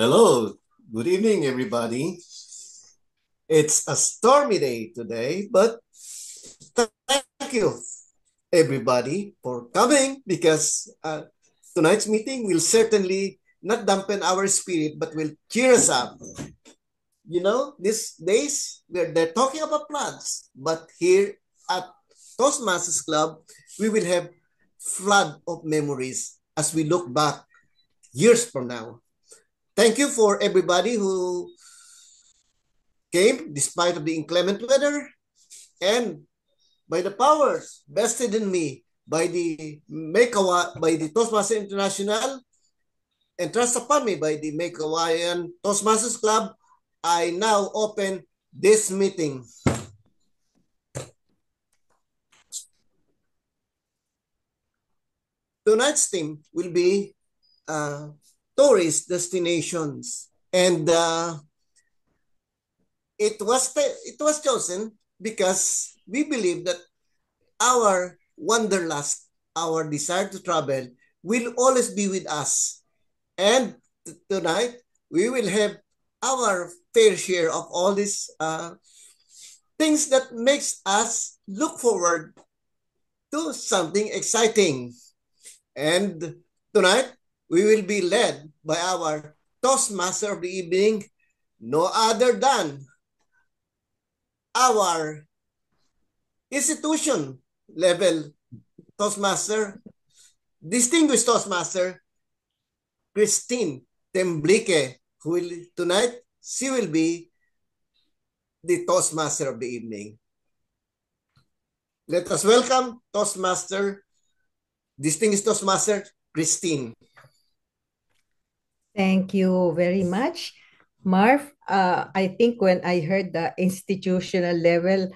Hello, good evening, everybody. It's a stormy day today, but thank you, everybody, for coming because tonight's meeting will certainly not dampen our spirit, but will cheer us up. You know, these days they're talking about floods, but here at Toastmasters Club, we will have flood of memories as we look back years from now. Thank you for everybody who came despite of the inclement weather and by the powers vested in me by the Toastmasters International and trust upon me by the Make Hawaiian Toastmasters Club, I now open this meeting. Tonight's theme will be tourist destinations, and it was chosen because we believe that our wanderlust, our desire to travel, will always be with us. And tonight, we will have our fair share of all these things that makes us look forward to something exciting. And tonight, we will be led by our Toastmaster of the evening, no other than our institution level Toastmaster, distinguished Toastmaster, Christine Temblique, who will tonight, she will be the Toastmaster of the evening. Let us welcome Toastmaster, distinguished Toastmaster, Christine. Thank you very much, Marv. I think when I heard the institutional level,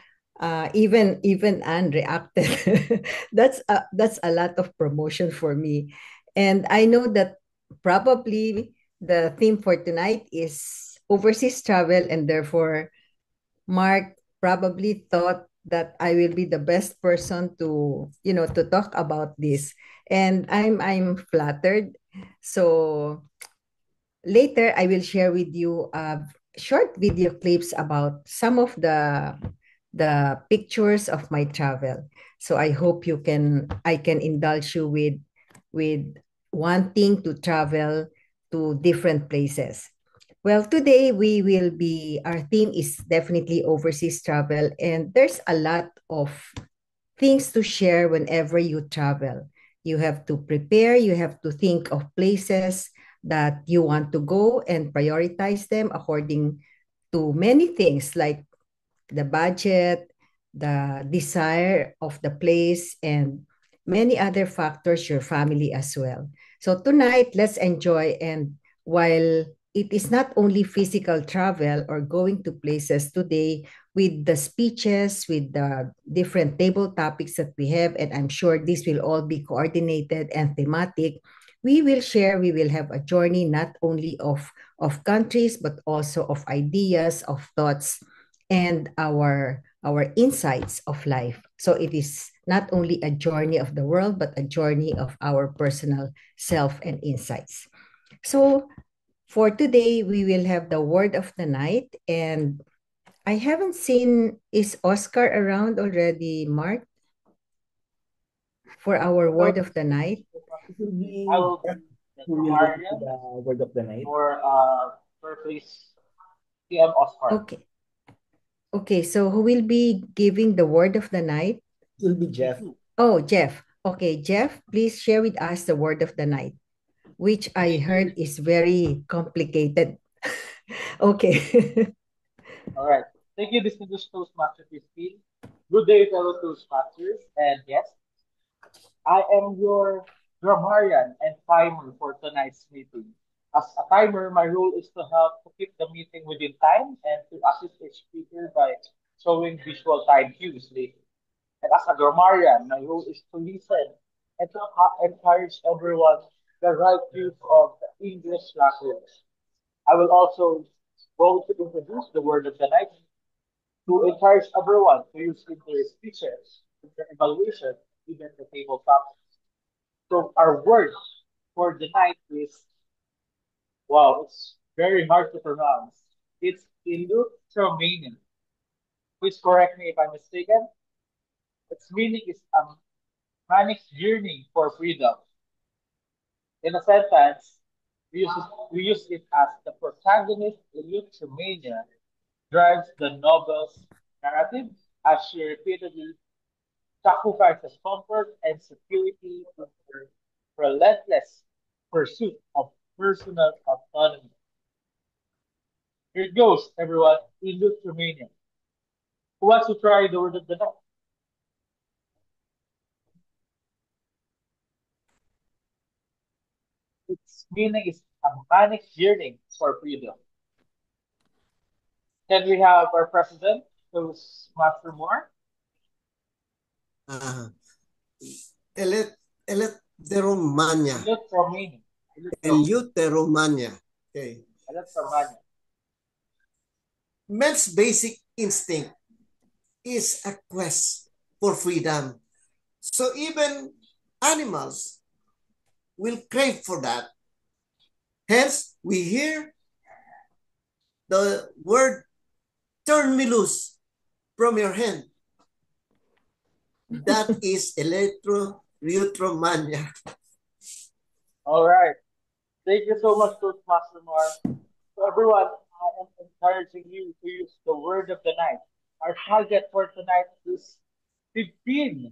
even Anne reacted. That's a lot of promotion for me, and I know that probably the theme for tonight is overseas travel, and therefore Mark probably thought that I will be the best person to talk about this, and I'm flattered. So later, I will share with you short video clips about some of the pictures of my travel. So I hope I can indulge you with wanting to travel to different places. Well, today our theme is definitely overseas travel, and there's a lot of things to share whenever you travel. You have to prepare, you have to think of places that you want to go and prioritize them according to many things like the budget, the desire of the place, and many other factors, your family as well. So tonight, let's enjoy. And while it is not only physical travel or going to places today, with the speeches, with the different table topics that we have, and I'm sure this will all be coordinated and thematic, we will have a journey not only of countries, but also of ideas, of thoughts, and our insights of life. So it is not only a journey of the world, but a journey of our personal self and insights. So for today, we will have the word of the night. And I haven't seen, is Oscar around already, Mark, for our So word of the night? it will I be will Jeff be the who will lead Marian the word of the night. for please PM Oscar. Okay. Okay, so who will be giving the word of the night? It will be Jeff. Oh, Jeff. Okay, Jeff, please share with us the word of the night, which I Thank you. heard is very complicated. Okay. All right. Thank you, distinguished Toastmaster Christine. Good day, fellow Toastmasters. And yes, I am your grammarian and timer for tonight's meeting. As a timer, my role is to help to keep the meeting within time and to assist each speaker by showing visual time cues later. And as a grammarian, my role is to listen and to encourage everyone the right use of the English language. I will also go to introduce the word of the night to encourage everyone to use in their speeches, in their evaluation, even the table topics. So our word for the night is wow, it's very hard to pronounce. It's Illutromania. Please correct me if I'm mistaken. Its meaning is a manic yearning for freedom. In a sentence, we use it as the protagonist Illutromania drives the novel's narrative as she repeatedly sacrifices comfort and security in her relentless pursuit of personal autonomy. Here it goes, everyone. Illustromania. Who wants to try the word of the night? Its meaning is a manic yearning for freedom. Can we have our president, who's Master Moore? Uh, elet, Electromania. Illustromania. Illustromania. Eleuteromania. Okay. Illustromania. Man's basic instinct is a quest for freedom. So even animals will crave for that. Hence, we hear the word turn me loose from your hand. That is electromania. All right. Thank you so much, Coach Master Moore. So everyone, I am encouraging you to use the word of the night. Our target for tonight is 15,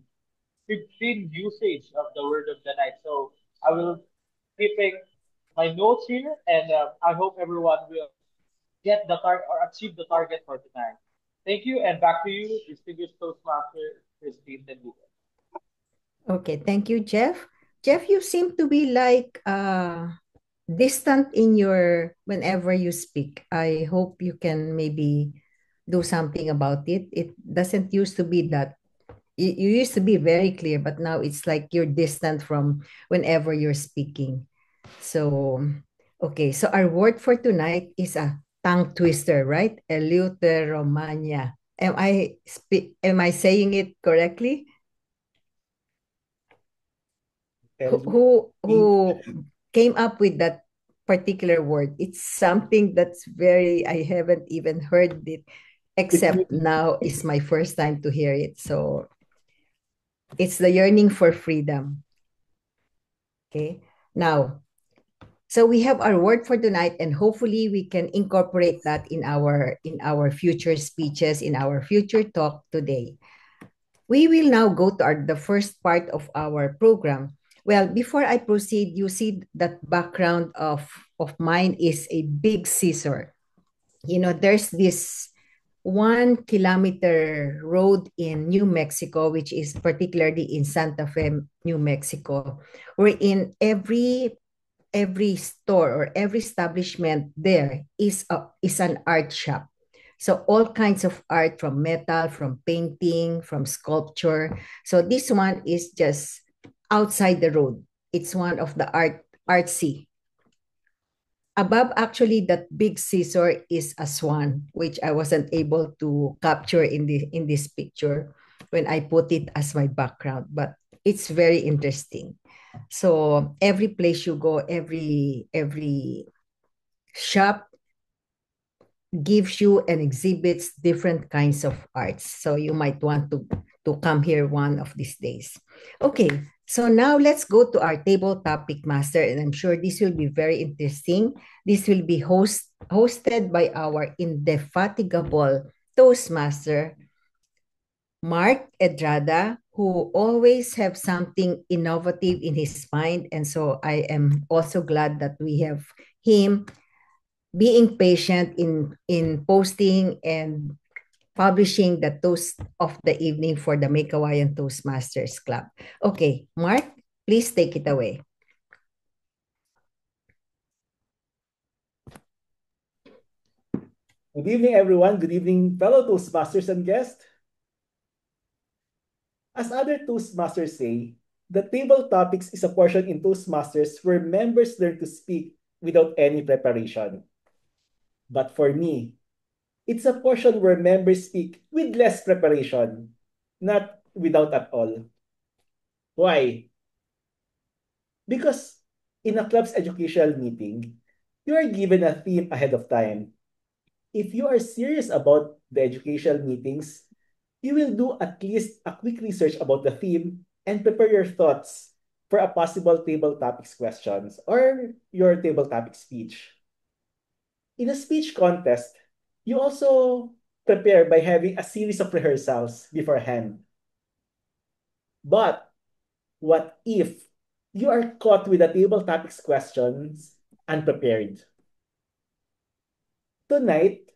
15 usage of the word of the night. So I will keeping my notes here, and I hope everyone will get the target or achieve the target for tonight. Thank you, and back to you, distinguished Toastmaster Christine Tenduko. Okay, thank you, Jeff. Jeff, you seem to be like distant in your whenever you speak. I hope you can maybe do something about it. It doesn't used to be that you used to be very clear, but now it's like you're distant from whenever you're speaking. So, okay, so our word for tonight is a tongue twister, right? Eleuteromania. Am I saying it correctly? Who came up with that particular word? It's something that's very I haven't even heard it except now is my first time to hear it. So it's the yearning for freedom. Okay. Now, so we have our word for tonight, and hopefully we can incorporate that in our future speeches, in our future talk today. We will now go to the first part of our program. Well, before I proceed, you see that background of mine is a big scissor. You know, there's this 1 kilometer road in New Mexico, which is particularly in Santa Fe, New Mexico, where in every store or every establishment there is an art shop. So all kinds of art, from metal, from painting, from sculpture. So this one is just outside the road. It's one of the artsy. Above actually that big scissor is a swan, which I wasn't able to capture in this picture when I put it as my background, but it's very interesting. So every place you go, every shop gives you and exhibits different kinds of arts. So you might want to come here one of these days. Okay, so now let's go to our table topic master, and I'm sure this will be very interesting. This will be hosted by our indefatigable Toastmaster, Mark Edrada, who always have something innovative in his mind. And so I am also glad that we have him being patient in posting and publishing the toast of the evening for the Make Hawaiian Toastmasters Club. Okay, Mark, please take it away. Good evening, everyone. Good evening, fellow Toastmasters and guests. As other Toastmasters say, the table topics is a portion in Toastmasters where members learn to speak without any preparation. But for me, it's a portion where members speak with less preparation, not without at all. Why? Because in a club's educational meeting, You are given a theme ahead of time. If you are serious about the educational meetings, you will do at least a quick research about the theme and prepare your thoughts for a possible table topics questions or your table topic speech. In a speech contest, you also prepare by having a series of rehearsals beforehand. But what if you are caught with the table topics questions unprepared? Tonight,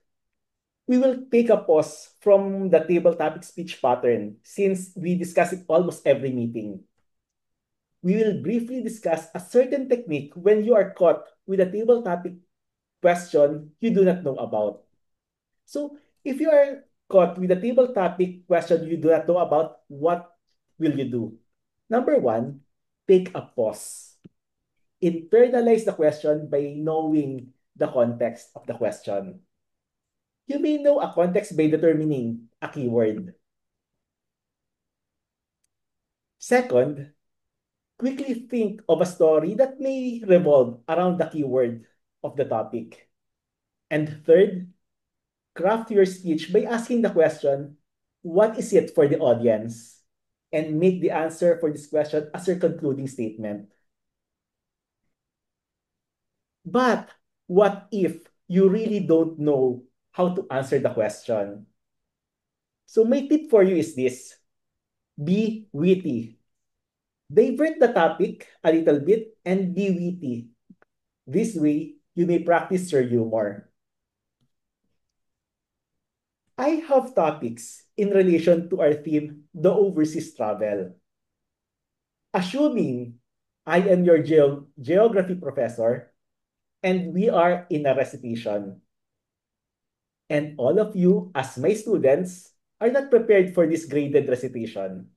we will take a pause from the table topic speech pattern since we discuss it almost every meeting. We will briefly discuss a certain technique when you are caught with a table topic question you do not know about. So, if you are caught with a table topic question you do not know about, what will you do? Number one, take a pause. Internalize the question by knowing the context of the question. You may know a context by determining a keyword. Second, quickly think of a story that may revolve around the keyword of the topic. And third, craft your speech by asking the question, what is it for the audience? And make the answer for this question as your concluding statement. But what if you really don't know how to answer the question? So my tip for you is this: be witty. Divert the topic a little bit and be witty. This way, you may practice your humor. I have topics in relation to our theme, the overseas travel. Assuming I am your geography professor and we are in a recitation, and all of you, as my students, are not prepared for this graded recitation.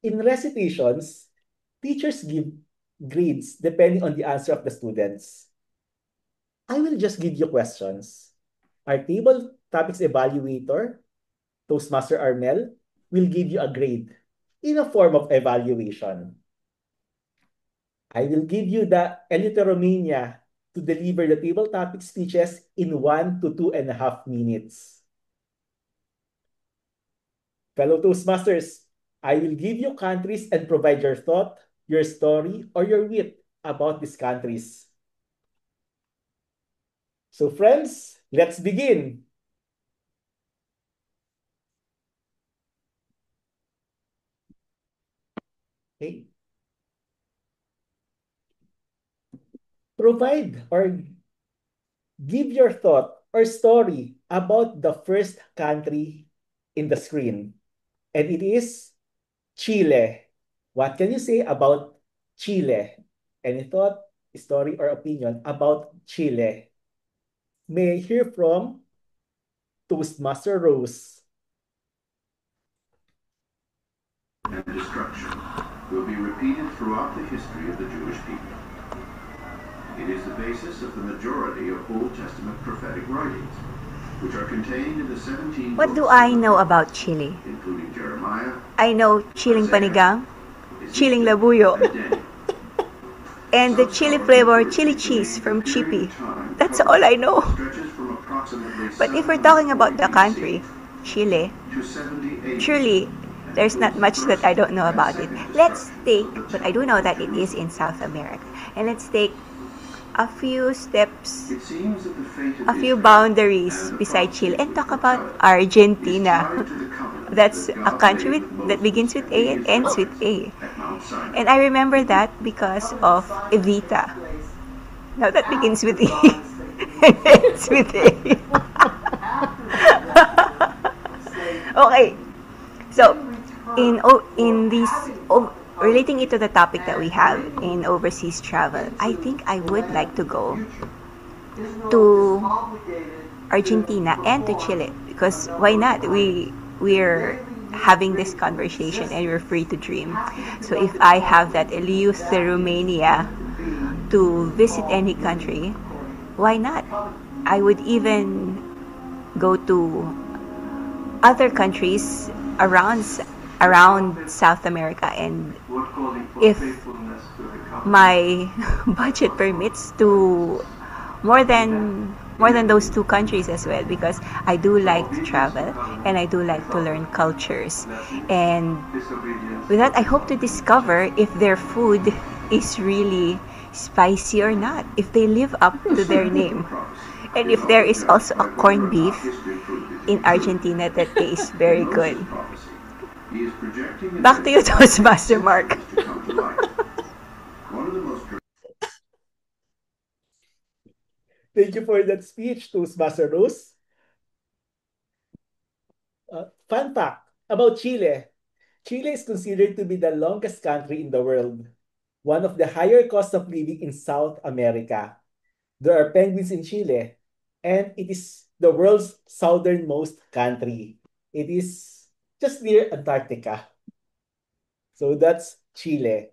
In recitations, teachers give grades depending on the answer of the students. I will just give you questions. Our table topics evaluator, Toastmaster Armel, will give you a grade in a form of evaluation. I will give you the Eleuteromania to deliver the table topic speeches in 1 to 2.5 minutes. Fellow Toastmasters, I will give you countries and provide your thought, your story, or your wit about these countries. So friends, let's begin. Okay. Provide or give your thought or story about the first country in the screen. And it is Chile. What can you say about Chile? Any thought, story, or opinion about Chile? May I hear from Toastmaster Rose? And destruction will be repeated throughout the history of the Jewish people. It is the basis of the majority of Old Testament prophetic writings, which are contained in the 17 What do books I of the know Bible, about Chile? including Jeremiah, I know chiling panigang, chiling labuyo, and Daniel. and the chili flavor chili cheese from Chippy. That's all I know. Stretches from approximately But if we're talking about the 740 country, BC Chile, to 70 AD, surely there's not much that I don't know about it. Let's take, but I do know that it is in South America. And let's take a few steps, it seems that the fate of a few Israel boundaries and the beside provinces Chile and of talk the about south is Argentina. tied to the covenant That's that a God country made with, with that begins with Moses A and ends with A. at Mount Sinai. And I remember that because of Evita. Now that begins with E and ends with A. Okay, so in these relating it to the topic that we have in overseas travel, I think I would like to go to Argentina and to Chile because why not? We're having this conversation and we're free to dream. So if I have that eleuteromania to visit any country, why not? I would even go to other countries around South America, and if my budget permits, to more than those two countries as well, because I do like to travel and I do like to learn cultures. And with that, I hope to discover if their food is really spicy or not, if they live up to their name, and if there is also a corned beef in Argentina that tastes very good. Back to you, Toastmaster Mark. Thank you for that speech, Toastmaster Rose. Fun fact about Chile. Chile is considered to be the longest country in the world, one of the higher cost of living in South America. There are penguins in Chile, and it is the world's southernmost country. It is just near Antarctica. So that's Chile.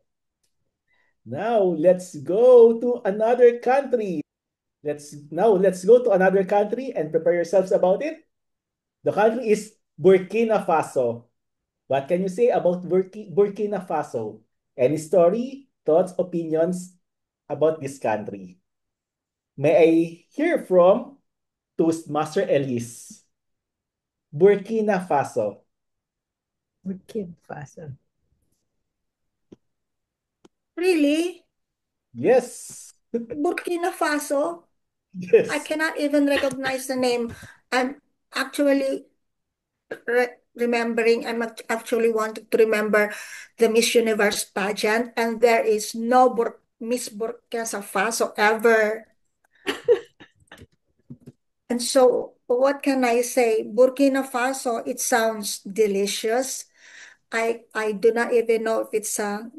Now let's go to another country. Let's go to another country and prepare yourselves about it. The country is Burkina Faso. What can you say about Burkina Faso? Any story, thoughts, opinions about this country? May I hear from Toastmaster Elise? Burkina Faso. Burkina Faso. Really? Yes. Burkina Faso? Yes. I cannot even recognize the name. I'm actually remembering, I'm actually wanting to remember the Miss Universe pageant, and there is no Miss Burkina Faso ever. And so, what can I say? Burkina Faso, it sounds delicious. I do not even know if it's a.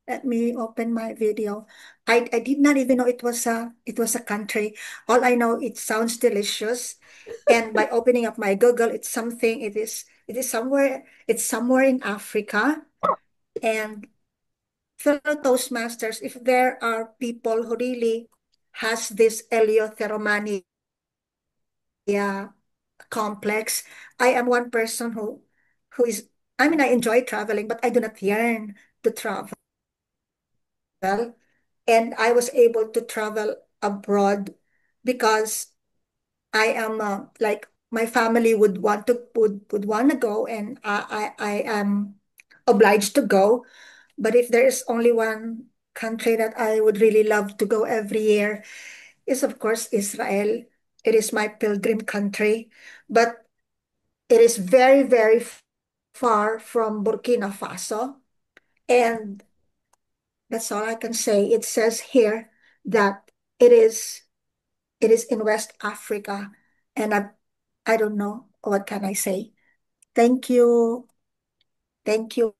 Let me open my video. I did not even know it was a country. All I know, it sounds delicious. And by opening up my Google, it's somewhere in Africa. And fellow Toastmasters, if there are people who really has this eleutheromania complex, I am one person who is, I mean, I enjoy traveling, but I do not yearn to travel. And I was able to travel abroad because I am like my family would want to go, and I am obliged to go. But if there is only one country that I would really love to go every year, is of course Israel. It is my pilgrim country, but it is very, very far from Burkina Faso. And that's all I can say. It says here that it is it is in West Africa, and I don't know what can I say. Thank you. Thank you,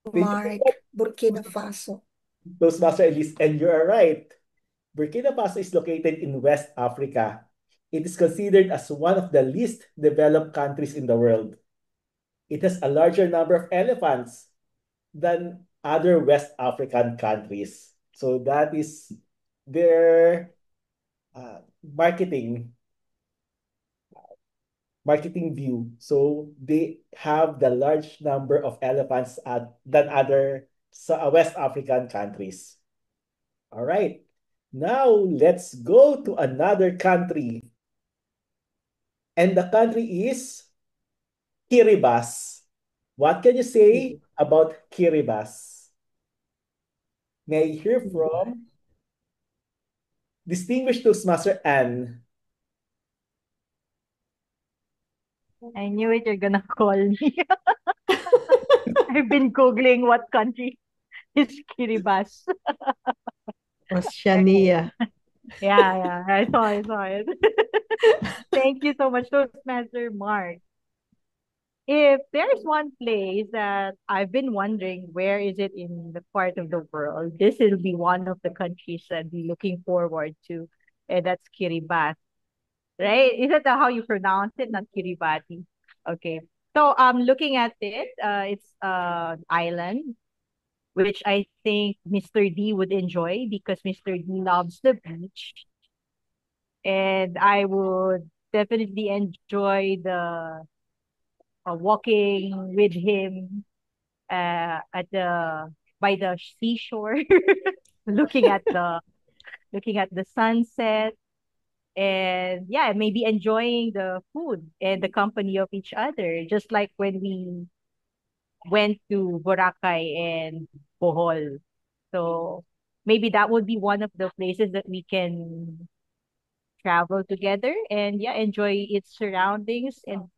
Thank you for that, Mark. Burkina Faso. Toastmaster Elise. And you are right. Burkina Faso is located in West Africa. It is considered as one of the least developed countries in the world. It has a larger number of elephants than other West African countries. So that is their marketing view. So they have the large number of elephants than other West African countries. All right. Now let's go to another country. And the country is Kiribati. What can you say about Kiribati? May I hear from distinguished Toastmaster Anne? I knew it, you're gonna call me. I've been Googling what country is Kiribati. Oceania. Yeah, I saw it. Thank you so much, Toastmaster Mark. If there's one place that I've been wondering where is it in the part of the world, this will be one of the countries I'd be looking forward to, and that's Kiribati, right? Is that how you pronounce it? Not Kiribati. Okay. So looking at it, it's island, which I think Mr. D would enjoy because Mr. D loves the beach. And I would definitely enjoy the walking with him at the by the seashore. looking at the sunset, and yeah, maybe enjoying the food and the company of each other, just like when we went to Boracay and Bohol. So maybe that would be one of the places that we can travel together and yeah, enjoy its surroundings and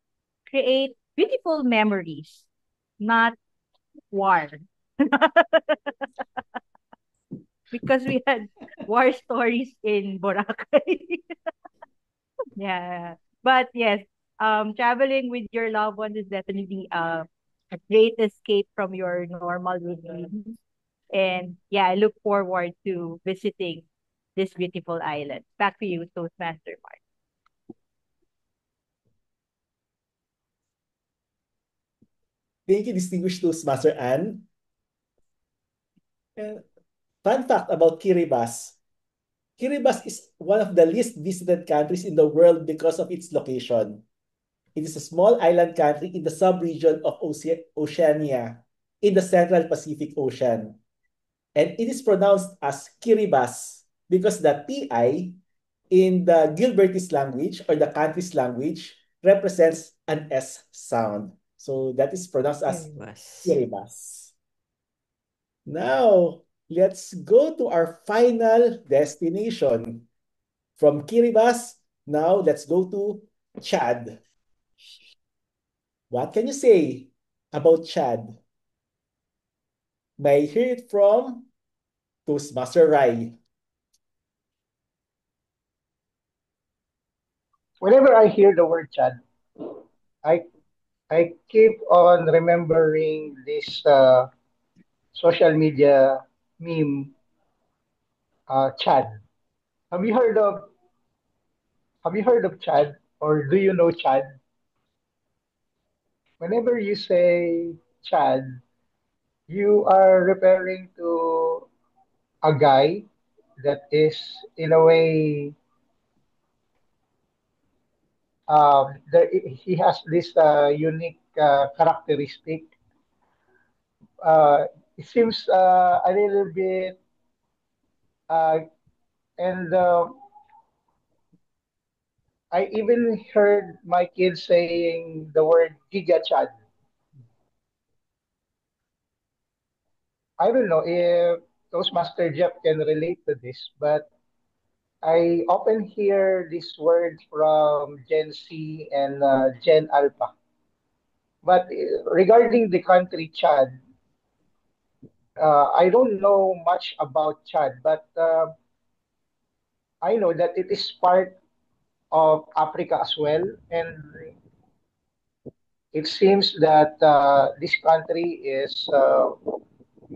create beautiful memories, not war. Because we had war stories in Boracay. Yeah. But yes, traveling with your loved ones is definitely a great escape from your normal routine. And yeah, I look forward to visiting this beautiful island. Back to you, Toastmaster Mark. Thank you, distinguished Toastmaster Anne. And fun fact about Kiribati. Kiribati is one of the least visited countries in the world because of its location. It is a small island country in the sub-region of Oceania in the Central Pacific Ocean. And it is pronounced as Kiribati because the TI in the Gilbertese language or the country's language represents an S sound. So that is pronounced as Kiribati. Kiribati. Now, let's go to our final destination. From Kiribati, now let's go to Chad. What can you say about Chad? May I hear it from Toastmaster Rai. Whenever I hear the word Chad, I I keep on remembering this social media meme, Chad. Have you heard of Have you heard of Chad, or do you know Chad? Whenever you say Chad, you are referring to a guy that is in a way he has this unique characteristic. Uh, it seems a little bit uh, and I even heard my kids saying the word Giga Chad. I don't know if Toastmaster Jeff can relate to this, but I often hear this word from Gen Z and Gen Alpha. But regarding the country Chad, I don't know much about Chad, but I know that it is part of Africa as well, and it seems that this country is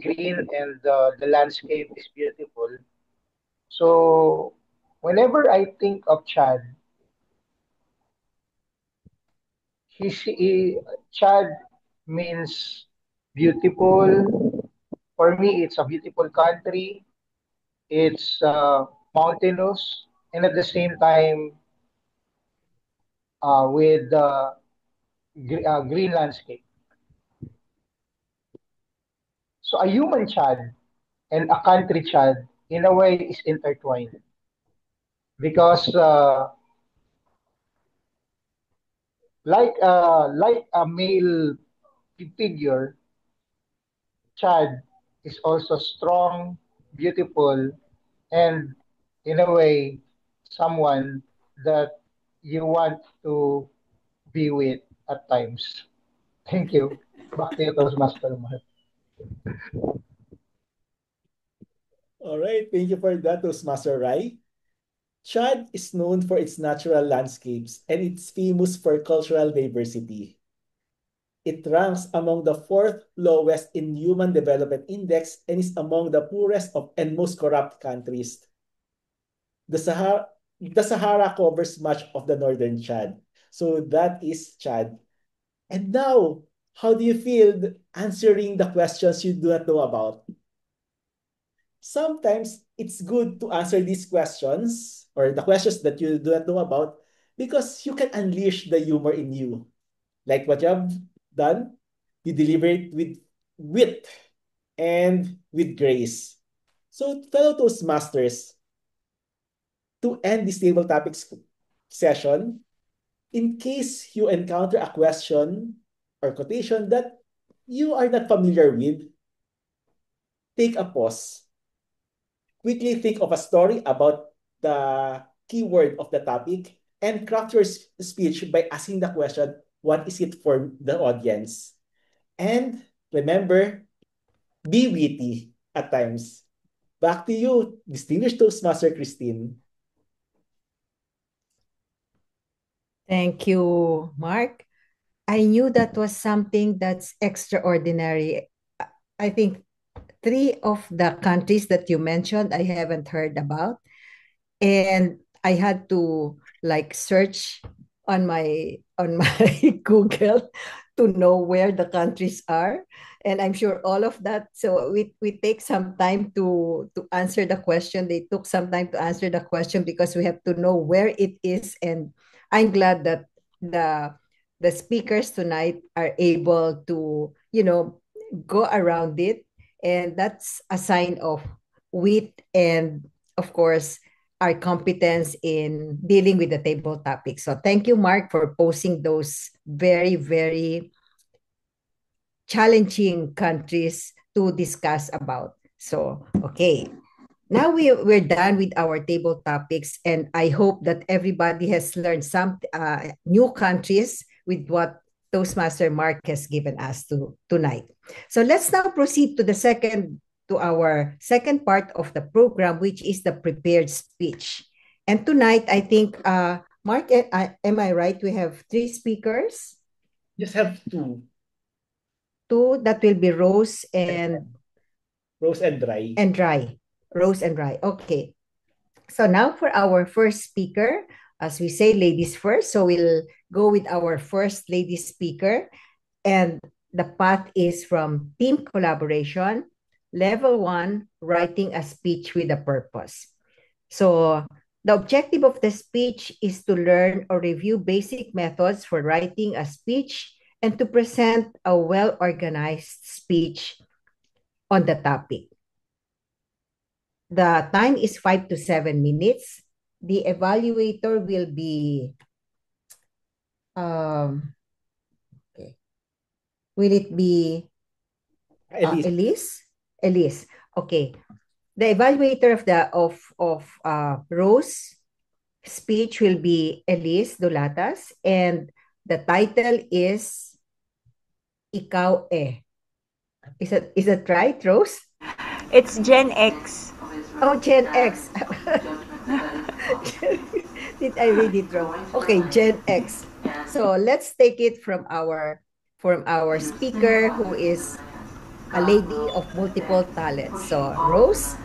green and the landscape is beautiful. So whenever I think of Chad, Chad means beautiful. For me, it's a beautiful country. It's mountainous and at the same time with green landscape. So a human Chad and a country Chad in a way is intertwined because like a male figure, Chad is also strong, beautiful, and in a way, someone that you want to be with at times. Thank you. Back to you, Toastmaster Mark. All right, thank you for that, Toastmaster Rai. Chad is known for its natural landscapes and it's famous for cultural diversity. It ranks among the fourth lowest in Human Development Index and is among the poorest of and most corrupt countries. The Sahara covers much of the northern Chad. So that is Chad. And now, how do you feel answering the questions you do not know about? Sometimes it's good to answer these questions or the questions that you do not know about because you can unleash the humor in you. Like what you have done, you deliver it with wit and with grace. So, fellow Toastmasters, to end this table topics session, in case you encounter a question or quotation that you are not familiar with, take a pause. Quickly think of a story about the keyword of the topic and craft your speech by asking the question, what is it for the audience? And remember, be witty at times. Back to you, distinguished Toastmaster Christine. Thank you, Mark. I knew that was something that's extraordinary. I think three of the countries that you mentioned, I haven't heard about. And I had to like search on my Google to know where the countries are. And I'm sure all of that. So we take some time to answer the question. They took some time to answer the question because we have to know where it is. And I'm glad that the the speakers tonight are able to, go around it. And that's a sign of wit and, of course, our competence in dealing with the table topic. So thank you, Mark, for posing those very, very challenging countries to discuss about. So, okay. Now we're done with our table topics, and I hope that everybody has learned some new countries with what Toastmaster Mark has given us tonight. So let's now proceed to our second part of the program, which is the prepared speech. And tonight, I think, Mark, am I right? We have three speakers. Just have two. Two, that will be Rose and Dry. And Dry. Rose and Dry. Okay. So now for our first speaker, as we say, ladies first. So we'll go with our first lady speaker. And the path is from team collaboration, level 1, writing a speech with a purpose. So the objective of the speech is to learn or review basic methods for writing a speech and to present a well-organized speech on the topic. The time is 5 to 7 minutes. The evaluator will be, okay. Will it be Elise? Elise. Okay. The evaluator of Rose speech will be Elise Dolatas, and the title is Ikaw Eh. Is that right, Rose? It's Gen X. Oh, Gen X. Did I read it wrong? Okay, Gen X. So let's take it from our speaker, who is a lady of multiple talents. So Rose,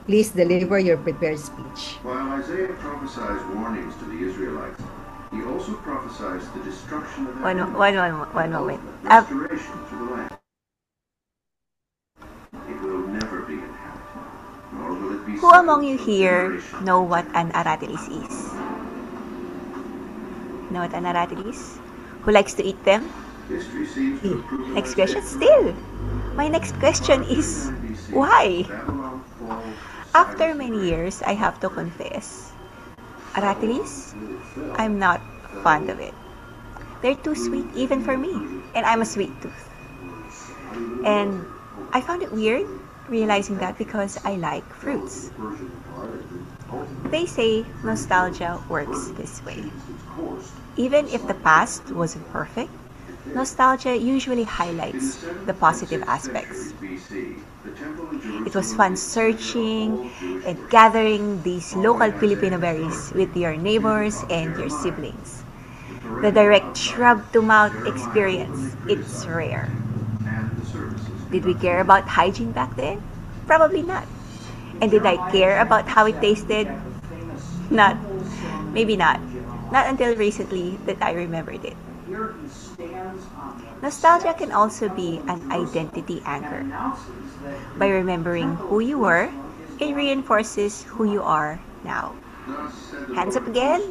please deliver your prepared speech. While Isaiah prophesies warnings to the Israelites, he also prophesies the destruction of One moment. restoration to the land. It will never be inhabited, nor will it be. Who among you here know what an aratilis is? Know what an aratilis? Who likes to eat them? History seems to have proven Next question still. My next question is, why? After many years, I have to confess, aratilis, I'm not fond of it. They're too sweet even for me, and I'm a sweet tooth. And I found it weird realizing that because I like fruits. They say nostalgia works this way. Even if the past wasn't perfect, nostalgia usually highlights the positive aspects. It was fun searching and gathering these local Filipino berries with your neighbors and your siblings. The direct shrub-to-mouth experience, it's rare. Did we care about hygiene back then? Probably not. And did I care about how it tasted? Not. Maybe not. Not until recently that I remembered it. Nostalgia can also be an identity anchor. By remembering who you were, it reinforces who you are now. Hands up again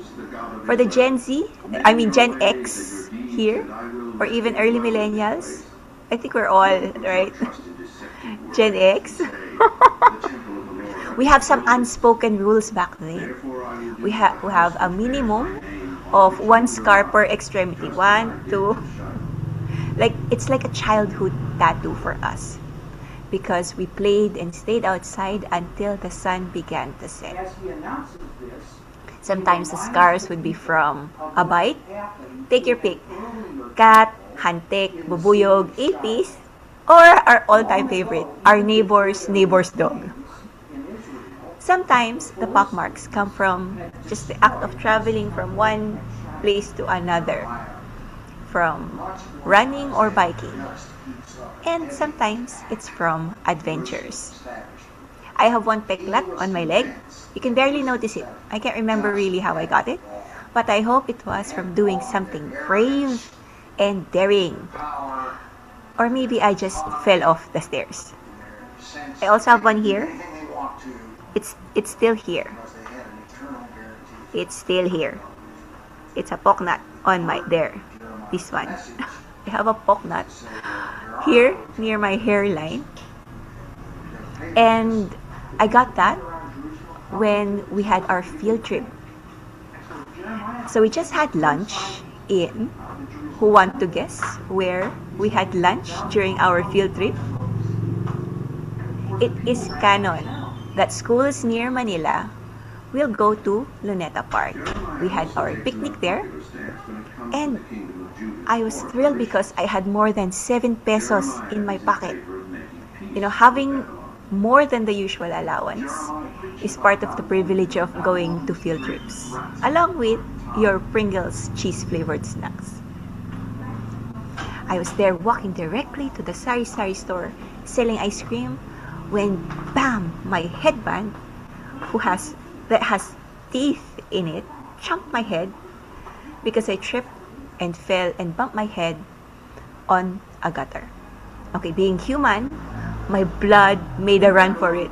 for the Gen X here, or even early millennials. I think we're all, right? Gen X. We have some unspoken rules back then. We have a minimum of one scar per extremity. 1, 2. It's like a childhood tattoo for us, because we played and stayed outside until the sun began to set. Sometimes the scars would be from a bite. Take your pick. Cat, hantik, bubuyog, apis, or our all-time favorite, our neighbor's dog. Sometimes the pockmarks come from just the act of traveling from one place to another, from running or biking. And sometimes it's from adventures. I have one peklat on my leg. You can barely notice it. I can't remember really how I got it, but I hope it was from doing something brave and daring. Or maybe I just fell off the stairs. I also have one here. It's still here. It's still here. It's a poknat on this one. I have a poknat here near my hairline. And I got that when we had our field trip. So we just had lunch in. Who want to guess where we had lunch during our field trip? It is canon that schools near Manila will go to Luneta Park. We had our picnic there, and I was thrilled because I had more than 7 pesos in my pocket. Having more than the usual allowance is part of the privilege of going to field trips, along with your Pringles cheese-flavored snacks. I was there walking directly to the sari-sari store selling ice cream when, bam, my headband, that has teeth in it, chunked my head because I tripped and fell and bumped my head on a gutter. Okay, being human, my blood made a run for it.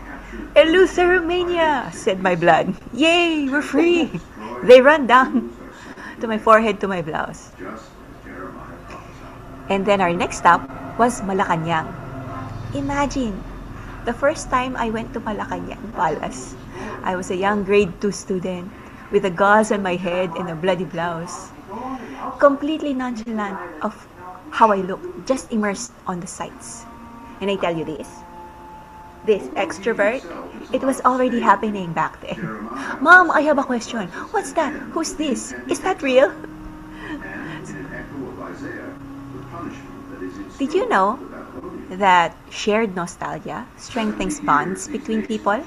Eleutheromania, said my blood. Yay, we're free. They run down to my forehead to my blouse. And then our next stop was Malacanang. Imagine, the first time I went to Malacanang Palace, I was a young grade 2 student with a gauze on my head and a bloody blouse. Completely nonchalant of how I looked, just immersed on the sights. And I tell you this extrovert, it was already happening back then. Mom, I have a question. What's that? Who's this? Is that real? Did you know that shared nostalgia strengthens bonds between people?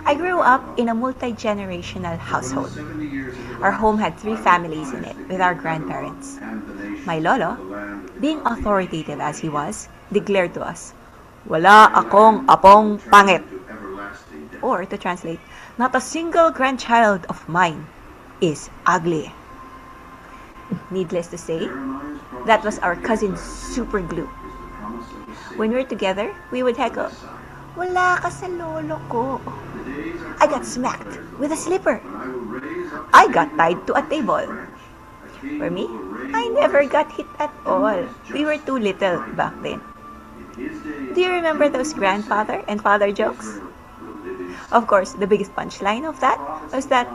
I grew up in a multi-generational household. Our home had 3 families in it with our grandparents. My lolo, being authoritative as he was, declared to us, "Wala akong apong pangit." Or to translate, not a single grandchild of mine is ugly. Needless to say, that was our cousin super glue. When we were together, we would heckle, "Wala ka sa lolo ko." I got smacked with a slipper. I got tied to a table. For me, I never got hit at all. We were too little back then. Do you remember those grandfather and father jokes? Of course, the biggest punchline of that was that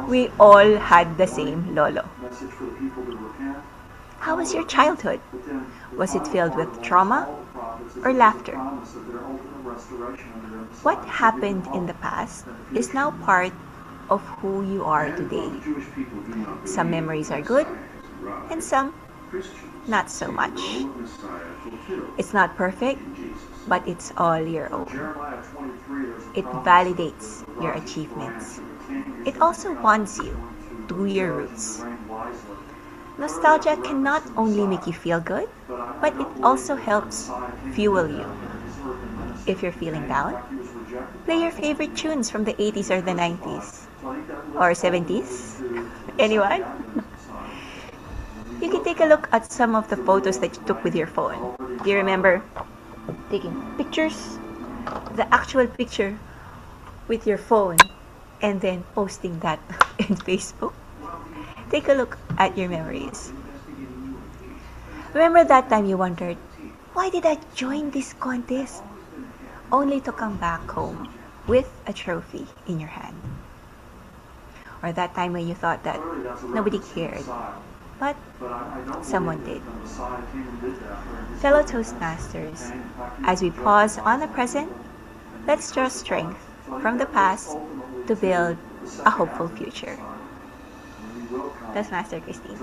we all had the same lolo. How was your childhood? Was it filled with trauma or laughter? What happened in the past is now part of who you are today. Some memories are good, and some not so much. It's not perfect, but it's all your own. It validates your achievements. It also bonds you to your roots. Nostalgia can not only make you feel good, but it also helps fuel you. If you're feeling down, play your favorite tunes from the 80s or the 90s. Or 70s? Anyone? You can take a look at some of the photos that you took with your phone. Do you remember taking pictures? The actual picture with your phone and then posting that in Facebook? Take a look at your memories. Remember that time you wondered, why did I join this contest? only to come back home with a trophy in your hand. Or that time when you thought that nobody cared, but someone did. Fellow Toastmasters, as we pause on the present, let's draw strength from the past to build a hopeful future. Toastmaster Christine.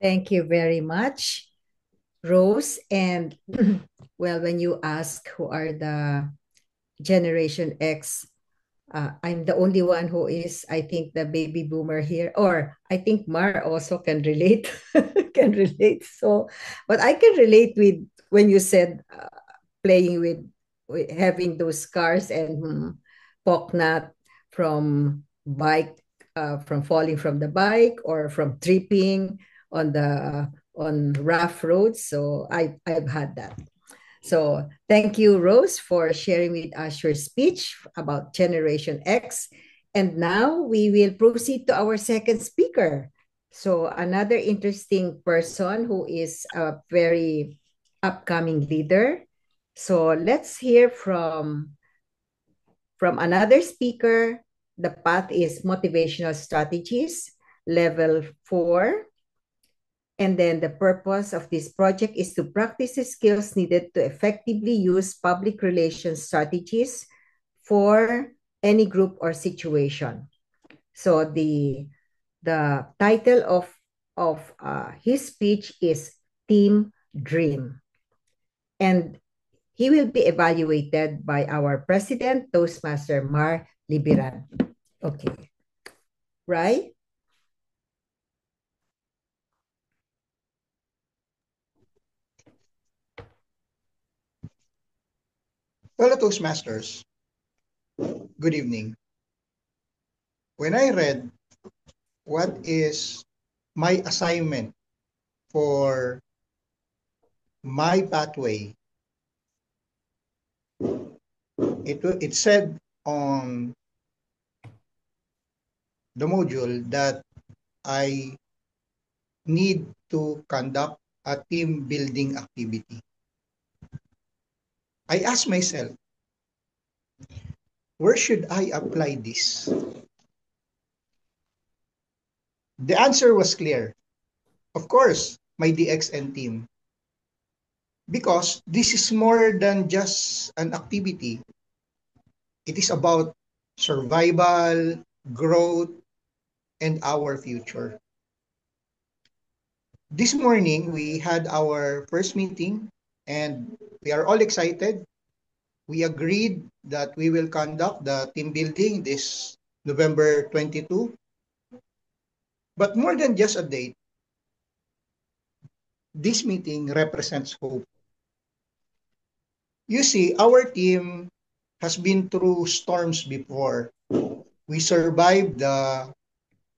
Thank you very much, Rose. And well, when you ask who are the Generation X, I'm the only one who is, I think, the baby boomer here. Or I think Mar also can relate, can relate. So, but I can relate with when you said playing with having those scars and poknat from bike, from falling from the bike or from tripping on the on rough roads. So I've had that. So thank you, Rose, for sharing with us your speech about Generation X. And now we will proceed to our second speaker. So another interesting person who is a very upcoming leader. So let's hear from another speaker. The path is motivational strategies, level 4. And then the purpose of this project is to practice the skills needed to effectively use public relations strategies for any group or situation. So the title of his speech is Team Dream. And he will be evaluated by our president, Toastmaster Mar Libiran. Okay. Right? Fellow Toastmasters, good evening. When I read what is my assignment for my pathway, it said on the module that I need to conduct a team building activity. I asked myself, where should I apply this? The answer was clear. Of course, my DXN team. Because this is more than just an activity. It is about survival, growth, and our future. This morning, we had our first meeting and we are all excited. We agreed that we will conduct the team building this November 22. But more than just a date, this meeting represents hope. You see, our team has been through storms before. We survived the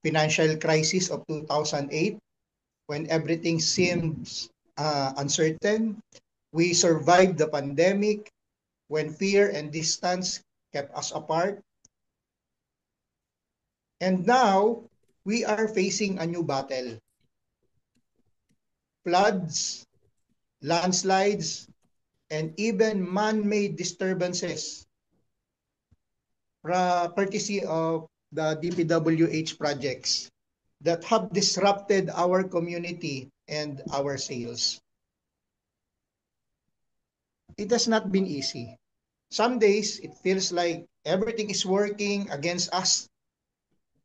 financial crisis of 2008 when everything seems uncertain. We survived the pandemic when fear and distance kept us apart. And now we are facing a new battle. Floods, landslides, and even man-made disturbances, courtesy of the DPWH projects that have disrupted our community and our sales. It has not been easy. Some days it feels like everything is working against us,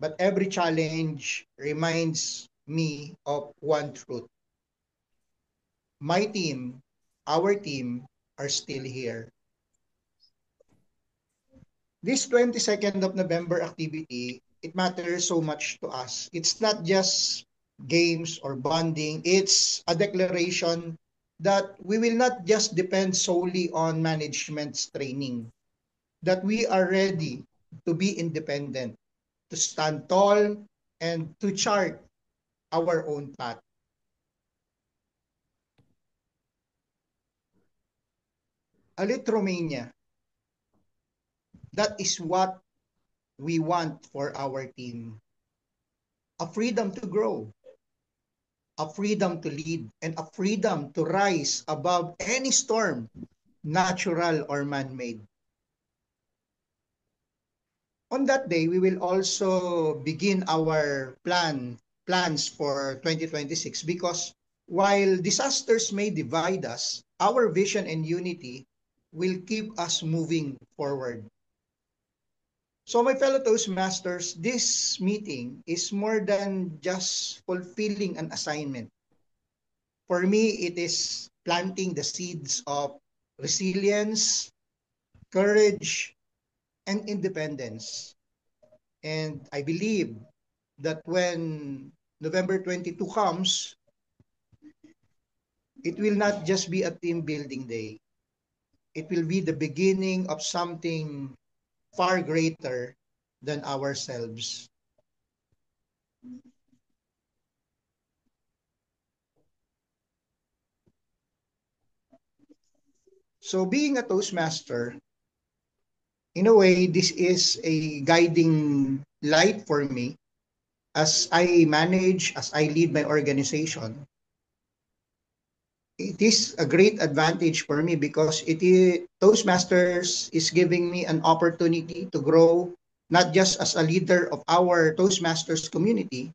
but every challenge reminds me of one truth. My team, our team, are still here. This 22nd of November activity, it matters so much to us. It's not just games or bonding. It's a declaration that we will not just depend solely on management's training, that we are ready to be independent, to stand tall, and to chart our own path. Alitromania, that is what we want for our team. A freedom to grow, a freedom to lead, and a freedom to rise above any storm, natural or man-made. On that day, we will also begin our plans for 2026, because while disasters may divide us, our vision and unity will keep us moving forward. So my fellow Toastmasters, this meeting is more than just fulfilling an assignment. For me, it is planting the seeds of resilience, courage, and independence. And I believe that when November 22 comes, it will not just be a team building day. It will be the beginning of something far greater than ourselves. So being a Toastmaster, in a way, this is a guiding light for me as I manage, as I lead my organization. It is a great advantage for me because Toastmasters is giving me an opportunity to grow, not just as a leader of our Toastmasters community,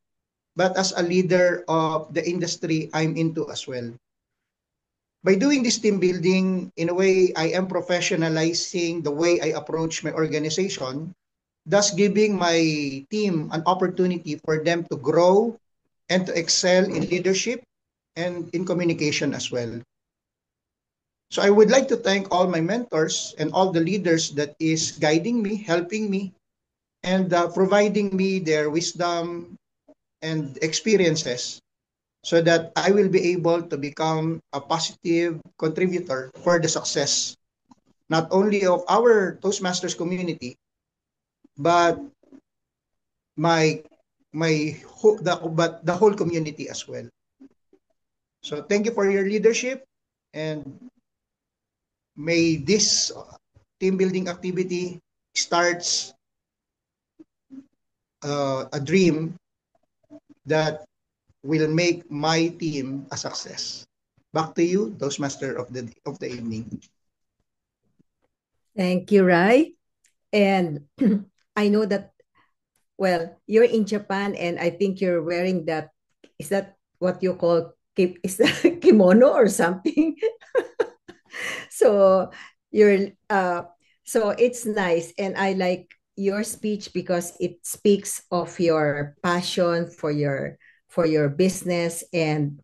but as a leader of the industry I'm into as well. By doing this team building, in a way, I am professionalizing the way I approach my organization, thus giving my team an opportunity for them to grow and to excel in leadership and in communication as well. So I would like to thank all my mentors and all the leaders that is guiding me, helping me, and providing me their wisdom and experiences so that I will be able to become a positive contributor for the success, not only of our Toastmasters community, but my but the whole community as well. So thank you for your leadership, and may this team building activity starts a dream that will make my team a success. Back to you, Toastmaster of the evening. Thank you, Rai. And I know that, well, you're in Japan and I think you're wearing that. Is that what you call is that kimono or something? So you're so it's nice, and I like your speech because it speaks of your passion for your business, and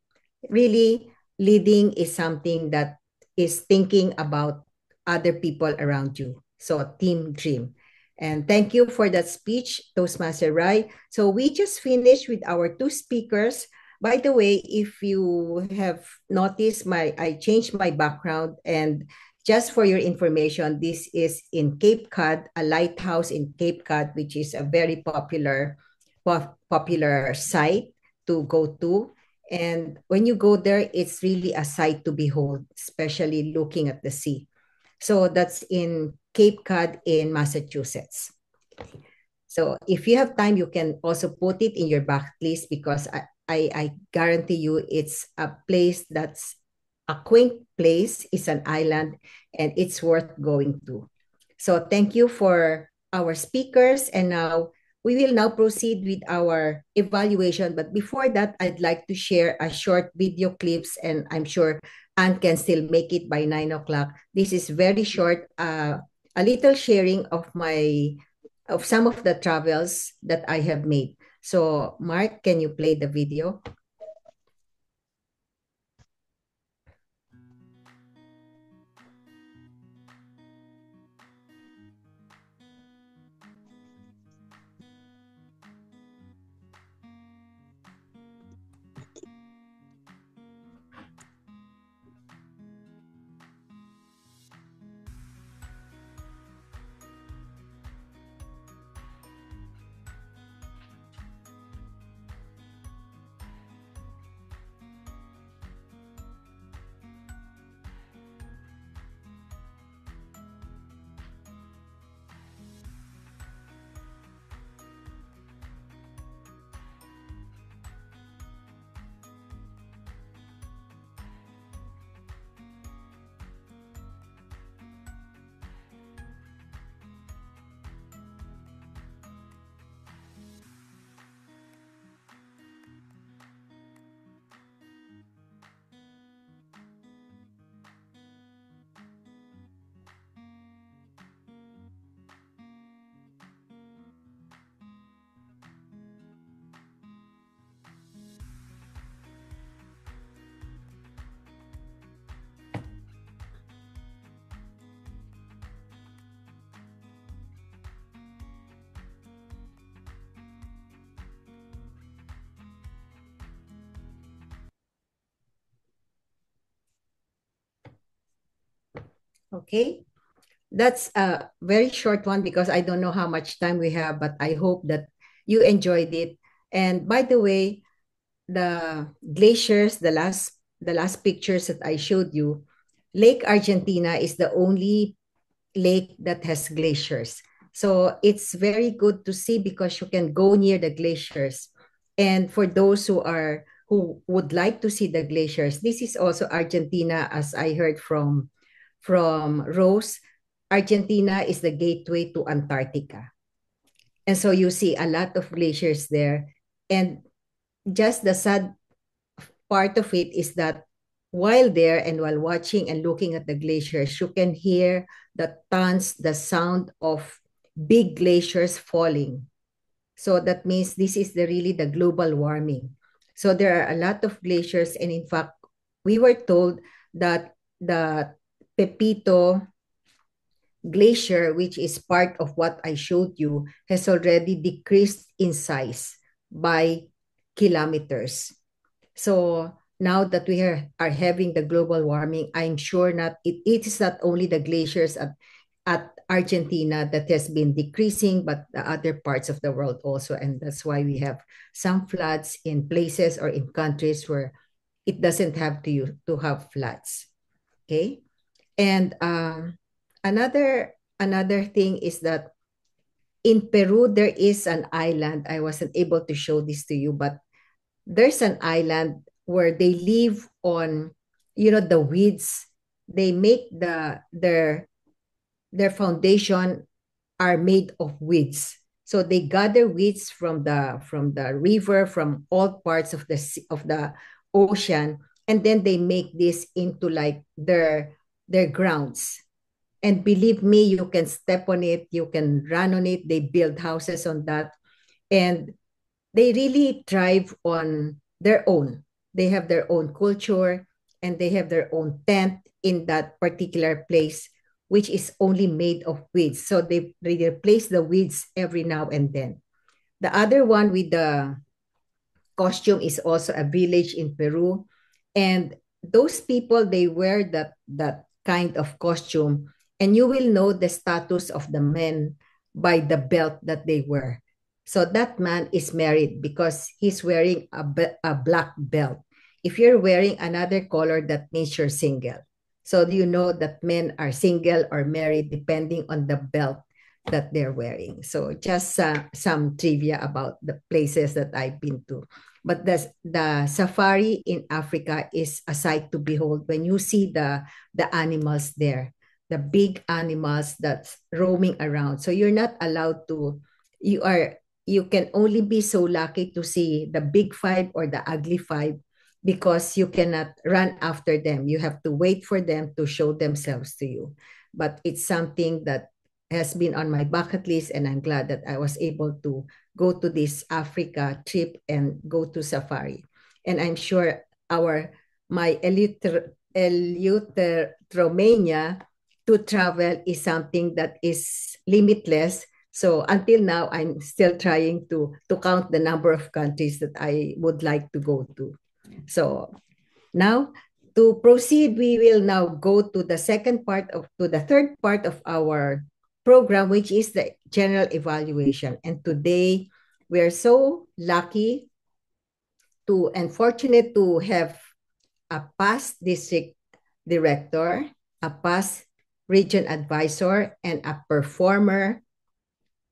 really leading is something that is thinking about other people around you. So team dream. And thank you for that speech, Toastmaster Rai. So we just finished with our two speakers. By the way, if you have noticed, I changed my background, and just for your information, this is in Cape Cod, a lighthouse in Cape Cod, which is a very popular site to go to. And when you go there, it's really a sight to behold, especially looking at the sea. So that's in Cape Cod in Massachusetts. So if you have time, you can also put it in your bucket list, because I guarantee you it's a place that's a quaint place. It's an island, and it's worth going to. So thank you for our speakers. And now we will now proceed with our evaluation. But before that, I'd like to share a short video clips, and I'm sure Anne can still make it by 9 o'clock. This is very short, a little sharing of some of the travels that I have made. So Mark, can you play the video? Okay. That's a very short one because I don't know how much time we have, but I hope that you enjoyed it. And by the way, the glaciers, the last pictures that I showed you, Lake Argentina is the only lake that has glaciers. So it's very good to see because you can go near the glaciers. And for those who would like to see the glaciers, this is also Argentina, as I heard from Rose. Argentina is the gateway to Antarctica. And so you see a lot of glaciers there. And just the sad part of it is that while there and while watching and looking at the glaciers, you can hear the sound of big glaciers falling. So that means this is really the global warming. So there are a lot of glaciers, and in fact, we were told that the Pepito glacier, which is part of what I showed you, has already decreased in size by kilometers. So now that we are having the global warming, I'm sure it is not only the glaciers at Argentina that has been decreasing, but the other parts of the world also. And that's why we have some floods in places or in countries where it doesn't have to have floods. Okay. And another thing is that in Peru, there is an island. I wasn't able to show this to you, but there's an island where they live on, the weeds. They make their foundation are made of weeds. So they gather weeds from the river, from all parts of the ocean, and then they make this into like their grounds. And believe me, you can step on it, you can run on it. They build houses on that, and they really thrive on their own. They have their own culture, and they have their own tent in that particular place, which is only made of weeds. So they replace the weeds every now and then. The other one with the costume is also a village in Peru. And those people, they wear that kind of costume, and you will know the status of the men by the belt that they wear. So that man is married because he's wearing a black belt. If you're wearing another color, that means you're single. So do you know that men are single or married depending on the belt that they're wearing? So just some trivia about the places that I've been to. But the safari in Africa is a sight to behold when you see the animals there, the big animals that's roaming around. So you're not allowed to, you can only be so lucky to see the big five or the ugly five because you cannot run after them. You have to wait for them to show themselves to you. But it's something that has been on my bucket list, and I'm glad that I was able to go to this Africa trip and go to safari. And I'm sure my eleuteromania to travel is something that is limitless. So until now, I'm still trying to count the number of countries that I would like to go to. So now, to proceed, we will now go to the third part of our program, which is the general evaluation. And today, we are so lucky and fortunate to have a past district director, a past region advisor, and a performer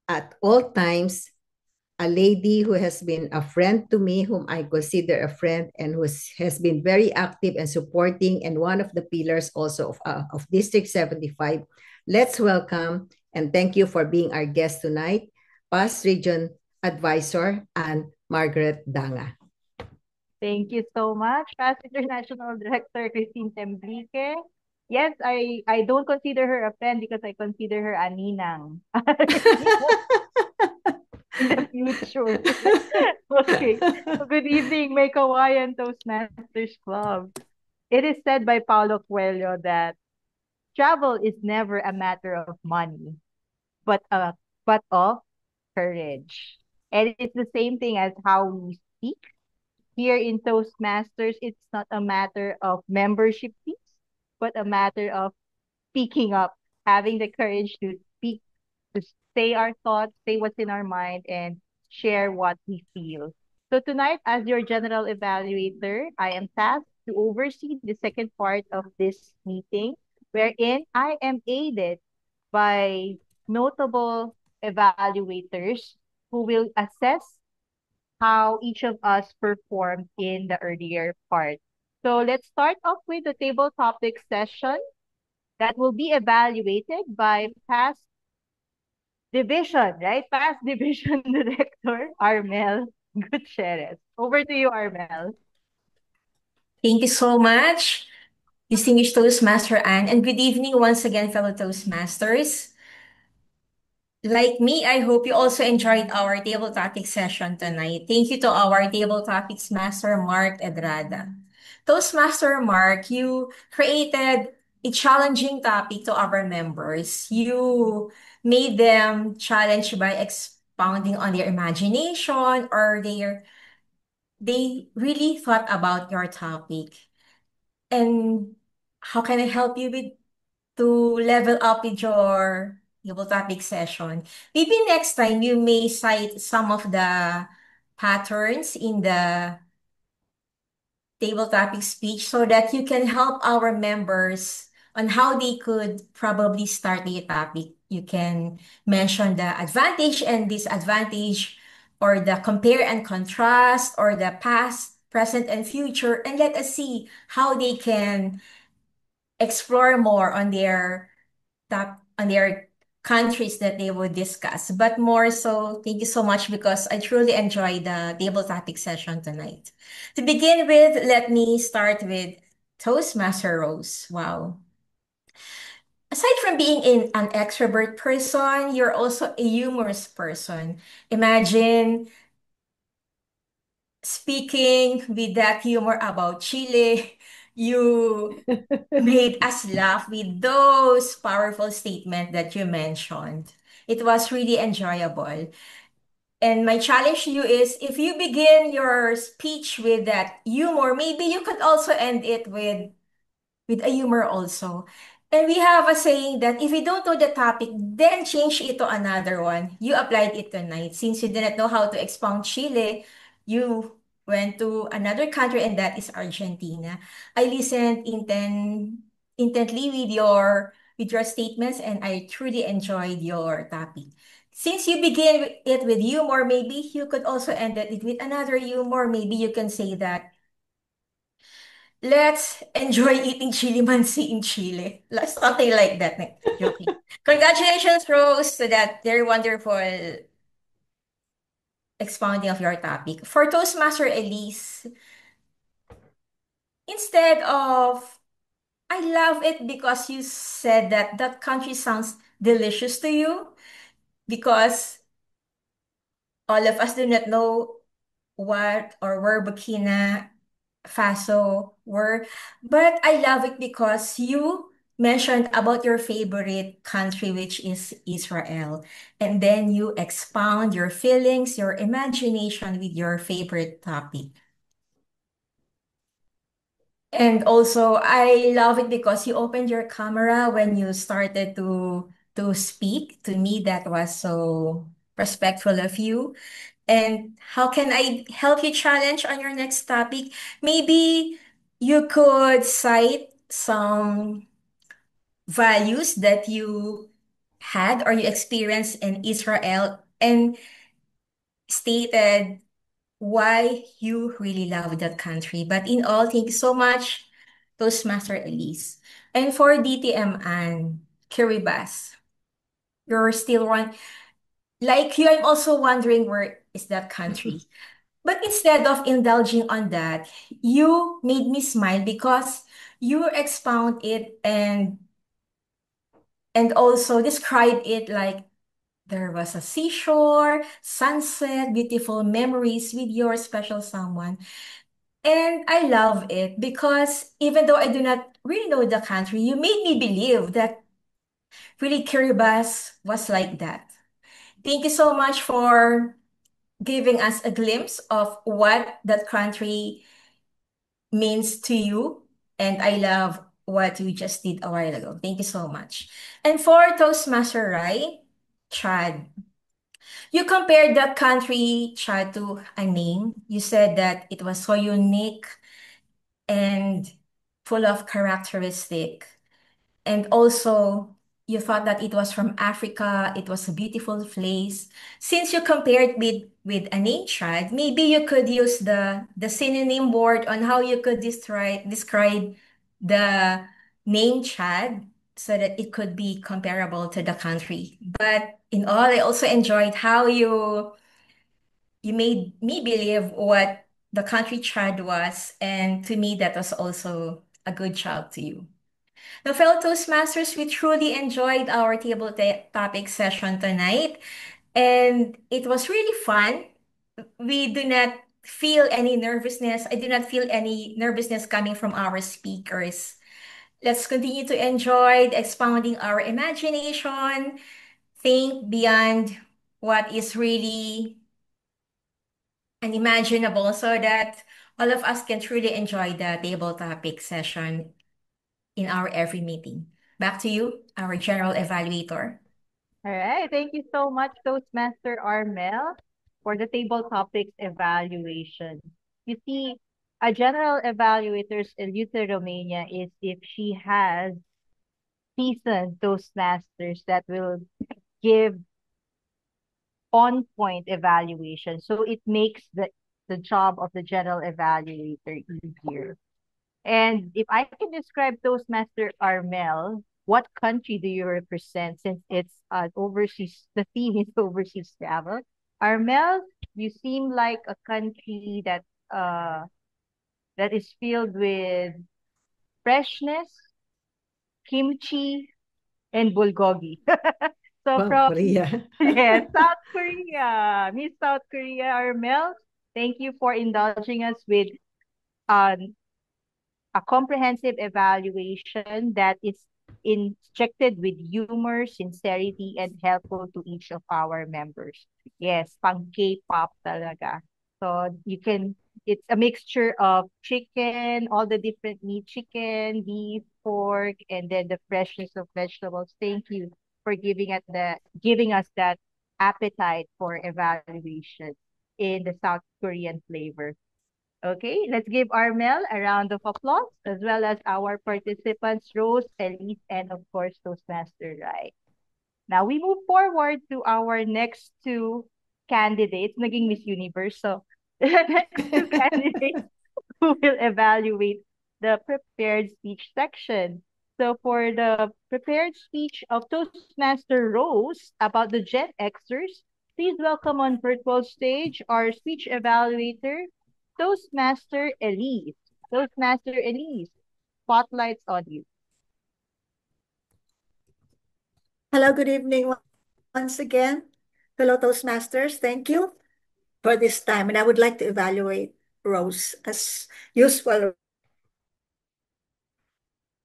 at all times, a lady who has been a friend to me, whom I consider a friend, and who has been very active and supporting, and one of the pillars also of District 75. Let's welcome and thank you for being our guest tonight, past region advisor, and Margaret Danga. Thank you so much, past International Director Christine Temblique. Yes, I don't consider her a friend because I consider her a ninang in the future. Okay. Good evening, May Kawayan Toastmasters Club. It is said by Paulo Coelho that travel is never a matter of money, but of courage. And it's the same thing as how we speak. Here in Toastmasters, it's not a matter of membership fees, but a matter of speaking up, having the courage to speak, to say our thoughts, say what's in our mind, and share what we feel. So tonight, as your general evaluator, I am tasked to oversee the second part of this meeting, wherein I am aided by notable evaluators who will assess how each of us performed in the earlier part. So let's start off with the table topic session that will be evaluated by past division, right? Past division director Armel Gutierrez. Over to you, Armel. Thank you so much, distinguished Toastmaster Anne, and good evening once again, fellow Toastmasters. Like me, I hope you also enjoyed our table topic session tonight. Thank you to our table topics master, Mark Edrada. Toastmaster Mark, you created a challenging topic to our members. You made them challenged by expounding on their imagination or they really thought about your topic. And how can I help you with to level up with your table topic session? Maybe next time you may cite some of the patterns in the table topic speech so that you can help our members on how they could probably start the topic. You can mention the advantage and disadvantage, or the compare and contrast, or the past, present, and future, and let us see how they can explore more on their countries that they would discuss. But more so, thank you so much because I truly enjoyed the table topic session tonight. To begin with, let me start with Toastmaster Rose. Wow. Aside from being an extrovert person, you're also a humorous person. Imagine speaking with that humor about Chile. You made us laugh with those powerful statements that you mentioned. It was really enjoyable. And my challenge to you is if you begin your speech with that humor, maybe you could also end it with a humor also. And we have a saying that if you don't know the topic, then change it to another one. You applied it tonight. Since you didn't know how to expound Chile, you went to another country, and that is Argentina. I listened intently with your statements, and I truly enjoyed your topic. Since you begin it with humor, maybe you could also end it with another humor. Maybe you can say that let's enjoy eating chili mansi in Chile. Like something like that. Like, joking. Congratulations, Rose, to that very wonderful expounding of your topic. For Toastmaster Elise, instead of I love it because you said that that country sounds delicious to you because all of us do not know what or where Burkina Faso were. But I love it because you mentioned about your favorite country, which is Israel. And then you expound your feelings, your imagination with your favorite topic. And also, I love it because you opened your camera when you started to speak. To me, that was so respectful of you. And how can I help you challenge on your next topic? Maybe you could cite some values that you had or you experienced in Israel and stated why you really love that country. But in all, thank you so much, Toastmaster Elise. And for DTM and Kiribati, you're still one. Like you, I'm also wondering where is that country. But instead of indulging on that, you made me smile because you expound it and also describe it like there was a seashore, sunset, beautiful memories with your special someone. And I love it because even though I do not really know the country, you made me believe that really Kiribati was like that. Thank you so much for giving us a glimpse of what that country means to you. And I love what we just did a while ago. Thank you so much. And for Toastmaster Rai, Chad, you compared that country, Chad, to a name. You said that it was so unique and full of characteristic. And also, you thought that it was from Africa, it was a beautiful place. Since you compared with a name Chad, maybe you could use the synonym word on how you could describe the name Chad so that it could be comparable to the country. But in all, I also enjoyed how you made me believe what the country Chad was, and to me that was also a good job to you. Now, fellow Toastmasters, we truly enjoyed our topic session tonight, and it was really fun. We do not feel any nervousness. I do not feel any nervousness coming from our speakers. Let's continue to enjoy expounding our imagination, think beyond what is really unimaginable so that all of us can truly enjoy the table topic session in our every meeting. Back to you, our general evaluator. All right. Thank you so much, Toastmaster Armel, for the table topics evaluation. You see, a general evaluator's Eleuthera Romania is if she has seasoned Toastmasters that will give on point evaluation. So it makes the job of the general evaluator easier. And if I can describe Toastmaster Armel, what country do you represent since it's overseas, the theme is overseas travel? Armel, you seem like a country that is filled with freshness, kimchi, and bulgogi. So Wow, from Korea. yes, South Korea, Miss South Korea, Armel, thank you for indulging us with um, a comprehensive evaluation that is injected with humor, sincerity, and helpful to each of our members. Yes, pang K-pop talaga. So you can, it's a mixture of chicken, all the different meat, chicken, beef, pork, and then the freshness of vegetables. Thank you for giving us that appetite for evaluation in the South Korean flavor. Okay, let's give Armel a round of applause, as well as our participants, Rose, Elise, and of course, Toastmaster Rai. Now we move forward to our next two candidates, naging Miss Universe. So the next two candidates who will evaluate the prepared speech section. So for the prepared speech of Toastmaster Rose about the Gen Xers, please welcome on virtual stage our speech evaluator, Toastmaster Elise. Toastmaster Elise, spotlights on you. Hello, good evening once again. Fellow Toastmasters, thank you for this time. And I would like to evaluate Rose as usual.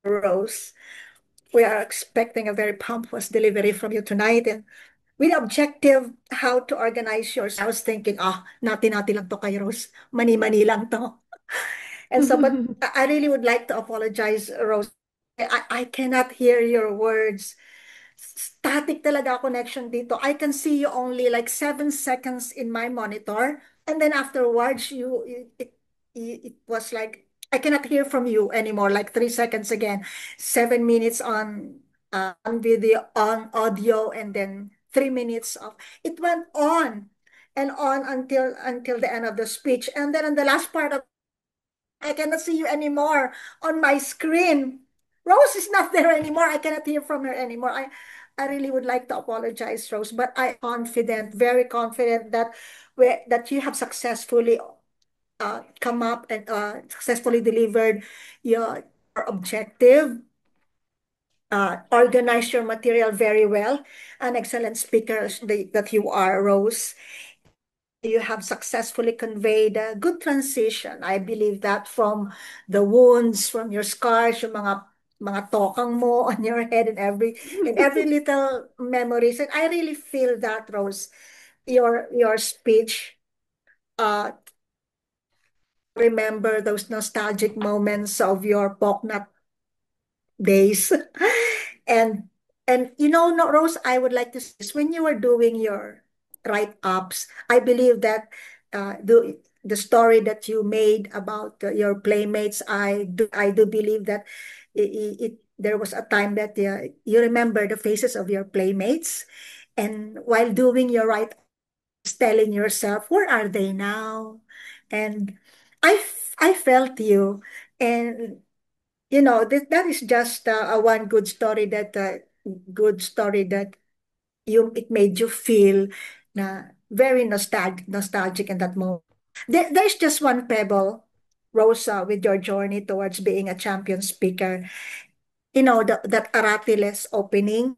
Rose, we are expecting a very pompous delivery from you tonight. And with the objective, how to organize yours. I was thinking, nati-nati lang to kay Rose. Mani-mani lang to. And so, but I really would like to apologize, Rose. I cannot hear your words. Static talaga connection dito. I can see you only like 7 seconds in my monitor. And then afterwards, it was like, I cannot hear from you anymore, like 3 seconds again. 7 minutes on video, on audio, and then 3 minutes of, it went on and on until the end of the speech. And then on the last part of, I cannot see you anymore on my screen. Rose is not there anymore. I cannot hear from her anymore. I really would like to apologize, Rose, but I confident, very confident that that you have successfully come up and successfully delivered your objective, organize your material very well, an excellent speaker that you are, Rose. You have successfully conveyed a good transition. I believe that from the wounds, from your scars, yung mga tokang mo on your head and every little memories. And I really feel that, Rose, your speech, remember those nostalgic moments of your Poknat days. And no, Rose, I would like to say this. When you were doing your write-ups, I believe that the story that you made about your playmates, I do believe that there was a time that you remember the faces of your playmates, and while doing your write telling yourself, where are they now? And I felt you. And that is just a one good story that it made you feel na very nostalgic in that moment. There's just one pebble, Rosa, with your journey towards being a champion speaker. That Aratiles opening,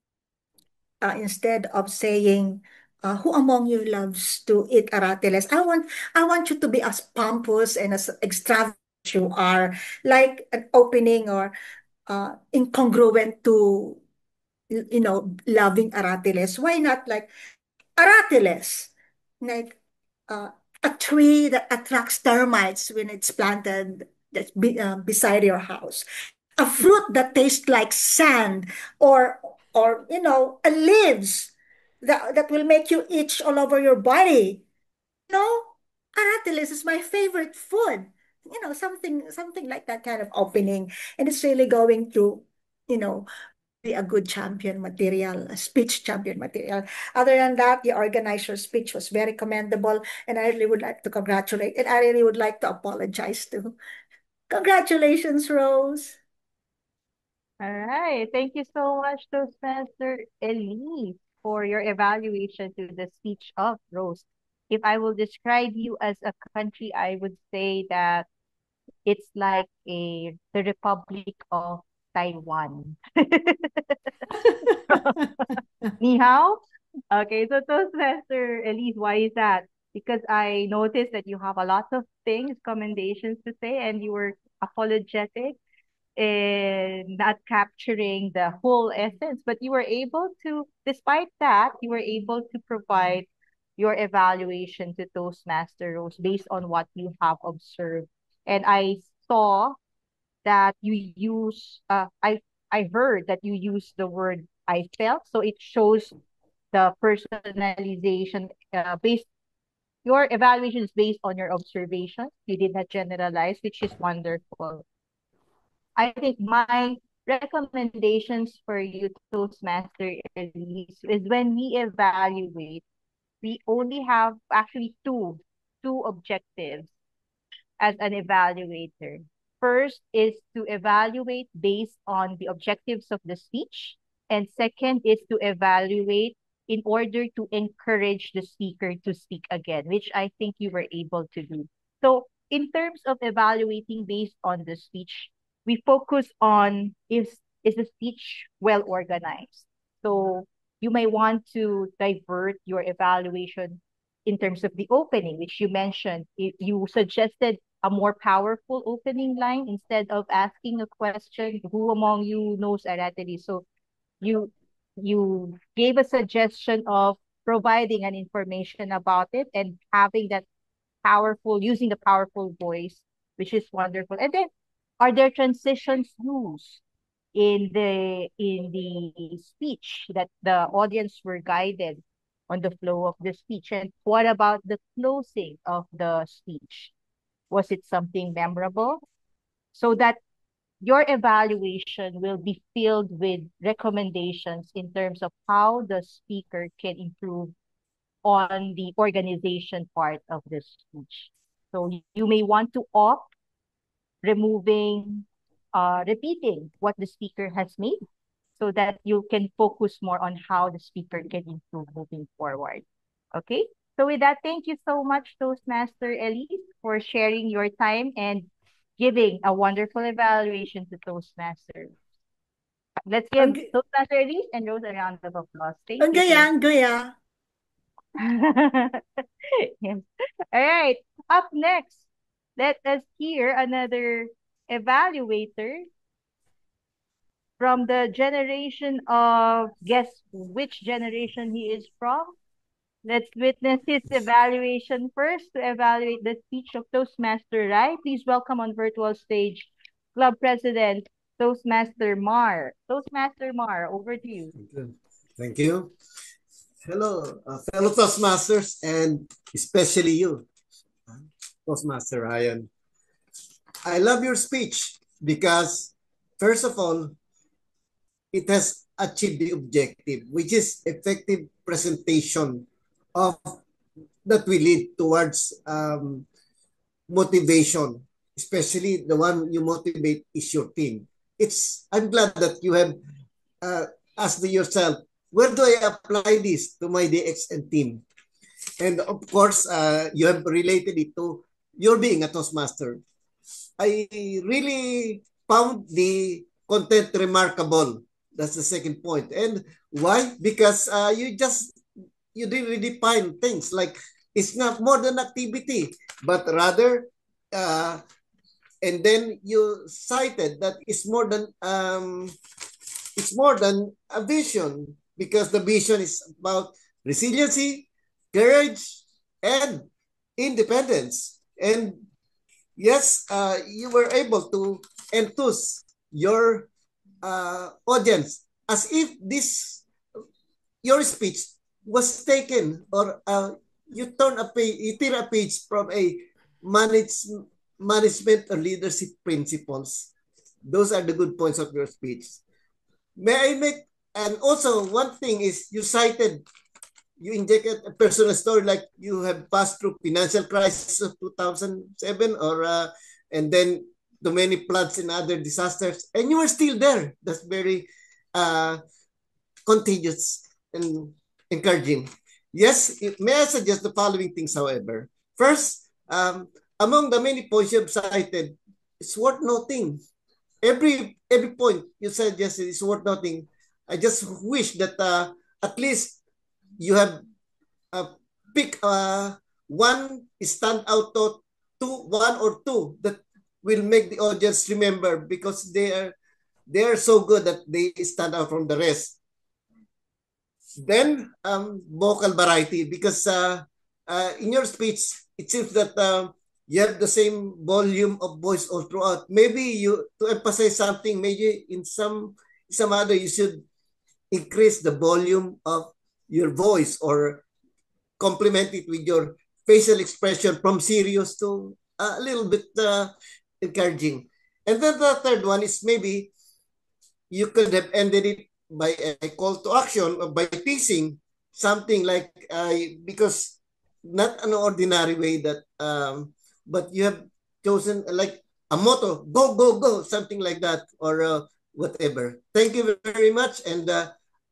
instead of saying, who among you loves to eat aratiles? I want you to be as pompous and as extravagant as you are, like an opening or incongruent to loving aratiles. Why not like aratiles, like uh, a tree that attracts termites when it's planted beside your house, a fruit that tastes like sand, or a leaves that will make you itch all over your body. No, aratilis is my favorite food. Something like that kind of opening, and it's really going to you know be a good champion material, a speech champion material. Other than that, the organizer speech was very commendable, and I really would like to congratulate, and I really would like to apologize too. Congratulations, Rose. All right. Thank you so much, Toastmaster Elise, for your evaluation to the speech of Rose. If I will describe you as a country, I would say that it's like the Republic of Taiwan. Ni hao? Okay, so Toastmaster Elise, why is that? Because I noticed that you have a lot of things, commendations to say, and you were apologetic in not capturing the whole essence, but you were able to, despite that, you were able to provide your evaluation to Toastmaster Rose based on what you have observed. And I saw that you use, I heard that you use the word I felt. So it shows the personalization based, your evaluation is based on your observations. You did not generalize, which is wonderful. I think my recommendations for you, Toastmaster Elise, is when we evaluate, we only have actually two objectives as an evaluator. First is to evaluate based on the objectives of the speech, and second is to evaluate in order to encourage the speaker to speak again, which I think you were able to do. So, in terms of evaluating based on the speech, we focus on is the speech well organized. So, you may want to divert your evaluation in terms of the opening, which you mentioned. If you suggested a more powerful opening line instead of asking a question, who among you knows Aratali? So you you gave a suggestion of providing an information about it and having that powerful, using the powerful voice, which is wonderful. And then, are there transitions used in the speech that the audience were guided on the flow of the speech? And what about the closing of the speech? Was it something memorable? So that your evaluation will be filled with recommendations in terms of how the speaker can improve on the organization part of the speech. So you may want to opt removing, repeating what the speaker has made so that you can focus more on how the speaker can improve moving forward. Okay? So with that, thank you so much, Toastmaster Elise, for sharing your time and giving a wonderful evaluation to Toastmaster. Let's give Ang, Toastmaster Elise and Rose a round of applause. Thank ang you gaya, so ang gaya. yes. All right. Up next, let us hear another evaluator from the generation of, guess which generation he is from. Let's witness his evaluation first to evaluate the speech of Toastmaster Rai. Please welcome on virtual stage Club President Toastmaster Mar. Toastmaster Mar, over to you. Thank you. Hello, fellow Toastmasters, and especially you, Toastmaster Ryan. I love your speech because, first of all, it has achieved the objective, which is effective presentation of that will lead towards motivation, especially the one you motivate is your team. I'm glad that you have asked yourself, where do I apply this to my DXN team? And of course, you have related it to your being a Toastmaster. I really found the content remarkable. That's the second point. And why? Because you really define things like it's not more than activity, but rather, and then you cited that it's more than a vision, because the vision is about resiliency, courage, and independence. And yes, you were able to enthuse your audience as if your speech was taken, or you tear a page from a management or leadership principles. Those are the good points of your speech. May I make, and also one thing is you injected a personal story, like you have passed through financial crisis of 2007, or and then too many floods and other disasters, and you were still there. That's very contagious and encouraging. Yes, may I suggest the following things, however. First, among the many points you have cited, it's worth noting. Every point you suggested is worth noting. I just wish that at least you have picked one stand out to one or two that will make the audience remember, because they are so good that they stand out from the rest. Then vocal variety, because in your speech it seems that you have the same volume of voice all throughout. Maybe to emphasize something, maybe in some other you should increase the volume of your voice, or complement it with your facial expression from serious to a little bit encouraging. And then the third one is, maybe you could have ended it by a call to action, or by teasing something like, because not an ordinary way that, but you have chosen like a motto, go, go, go, something like that, or whatever. Thank you very much. And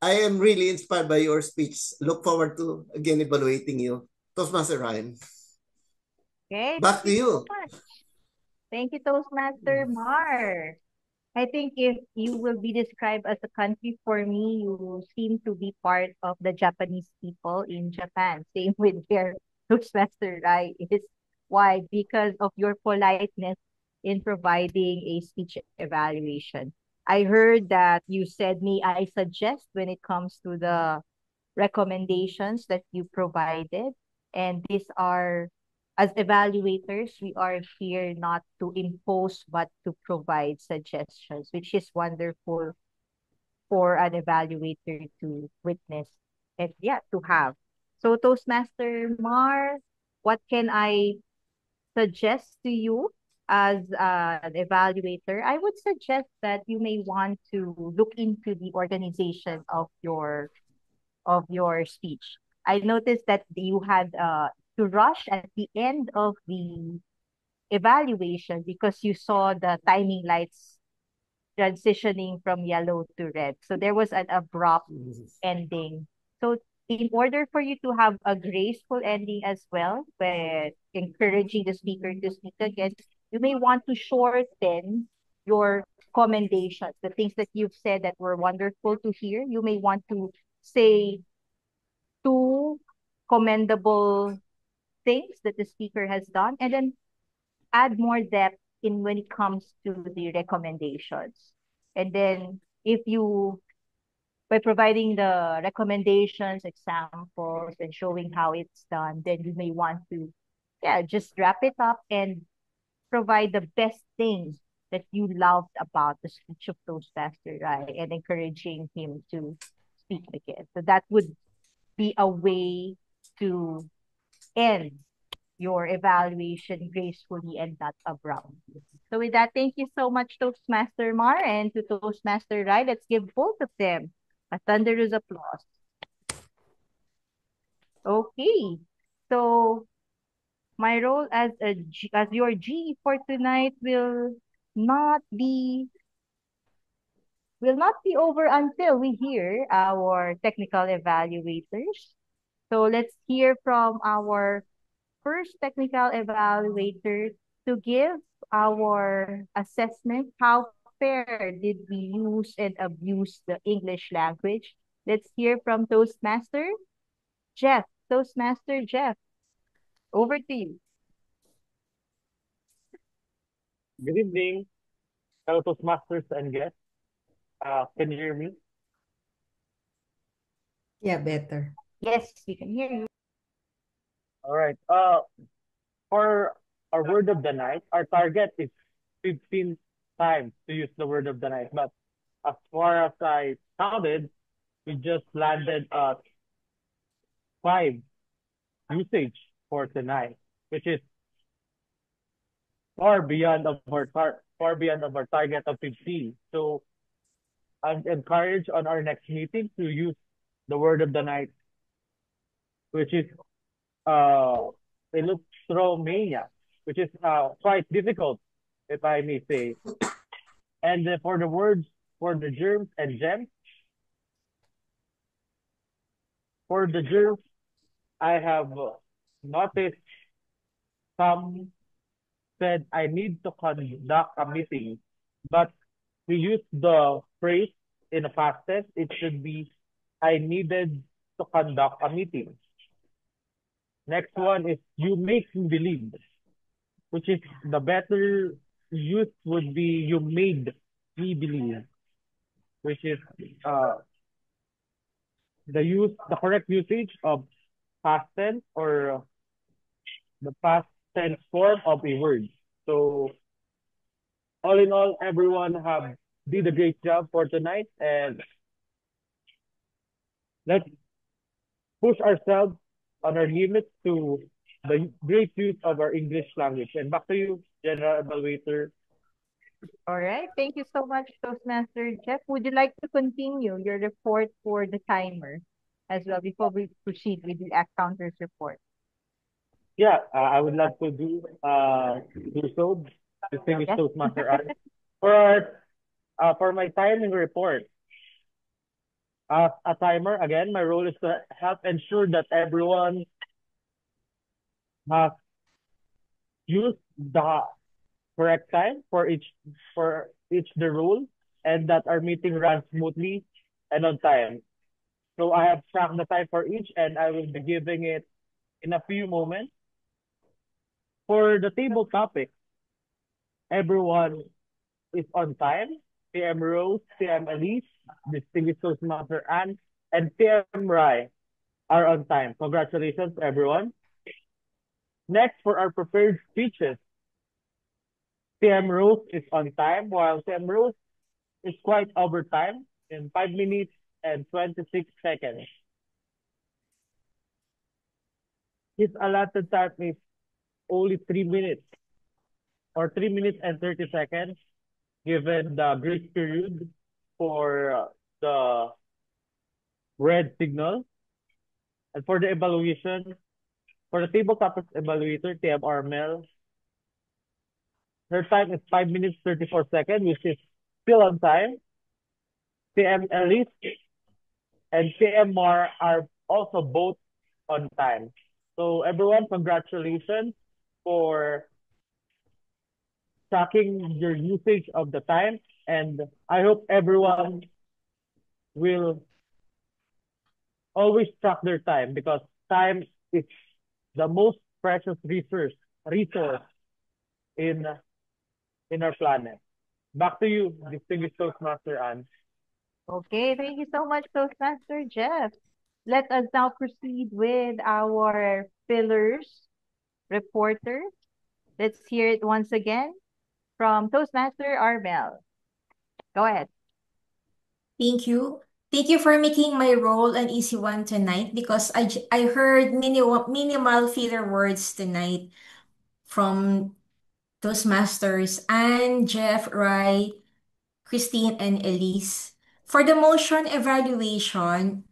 I am really inspired by your speech. Look forward to again evaluating you. Toastmaster Ryan. Okay, Back to thank you so you. much. Thank you, Toastmaster Mar. I think if you will be described as a country, for me, you seem to be part of the Japanese people in Japan. Same with their Toastmaster Rai is. Why? Because of your politeness in providing a speech evaluation. I heard that you said, may I suggest, when it comes to the recommendations that you provided. And these are, as evaluators, we are here not to impose, but to provide suggestions, which is wonderful for an evaluator to witness and to have. So Toastmaster Mar, what can I suggest to you as an evaluator? I would suggest that you may want to look into the organization of your speech. I noticed that you had to rush at the end of the evaluation because you saw the timing lights transitioning from yellow to red. So there was an abrupt ending. So in order for you to have a graceful ending as well, by encouraging the speaker to speak again, you may want to shorten your commendations, the things that you've said that were wonderful to hear. You may want to say two commendable things that the speaker has done, and then add more depth in when it comes to the recommendations. And then if you, by providing the recommendations, examples, and showing how it's done, then you may want to, just wrap it up and provide the best thing that you loved about the speech of Toastmaster, right? And encouraging him to speak again. So that would be a way to end your evaluation gracefully and not abruptly. So with that, thank you so much, Toastmaster Mar and to Toastmaster Rai. Let's give both of them a thunderous applause. Okay, so my role as as your G for tonight not be will not be over until we hear our technical evaluators. So let's hear from our first technical evaluator to give our assessment. How fair did we use and abuse the English language? Let's hear from Toastmaster Jeff. Toastmaster Jeff, over to you. Good evening, fellow Toastmasters and guests. Can you hear me? Yeah, better. Yes, we can hear you. All right. For our word of the night, our target is 15 times to use the word of the night. But as far as I counted, we just landed at 5 usage for tonight, which is far beyond of our target of 15. So I'm encouraged on our next meeting to use the word of the night, which is uh electromania, which is quite difficult, if I may say. And for the words for the germs and gems, for the germs, I have noticed some said I need to conduct a meeting, but we use the phrase in a past tense. It should be I needed to conduct a meeting. Next one is you make me believe, which is the better use would be you made me believe, which is uh the correct usage of past tense or the past tense form of a word. So all in all, everyone have did a great job for tonight, and let's push ourselves on our limits to the great use of our English language. And back to you, General Evaluator. All right. Thank you so much, Toastmaster Jeff. Would you like to continue your report for the timer as well before we proceed with the act counters report? Yeah, I would love to do so. Distinguished Yes. Toastmaster Art. For my timing report, as a timer, again, my role is to help ensure that everyone has used the correct time for each the rule, and that our meeting runs smoothly and on time. So I have tracked the time for each, and I will be giving it in a few moments. For the table topic, everyone is on time. PM Rose, PM Elise, Distinguished Toastmaster Anne, and PM Rai are on time. Congratulations, everyone. Next, for our prepared speeches, PM Rose is on time, while PM Rose is quite over time in 5 minutes and 26 seconds. His allotted time is only 3 minutes or 3 minutes and 30 seconds, given the grace period for the red signal. And for the evaluation, for the table topics evaluator, TM Armel, her time is 5 minutes 34 seconds, which is still on time. TM Elise and TM Mar are also both on time. So everyone, congratulations for tracking your usage of the time, and I hope everyone will always track their time, because time is the most precious resource in our planet. Back to you, Distinguished Toastmaster Anne. Okay, thank you so much, Toastmaster Jeff. Let us now proceed with our pillars reporter. Let's hear it once again. from Toastmaster Armel. Go ahead. Thank you. Thank you for making my role an easy one tonight because I heard minimal filler words tonight from those masters and Jeff, Rai, Christine, and Elise. For the motion evaluation,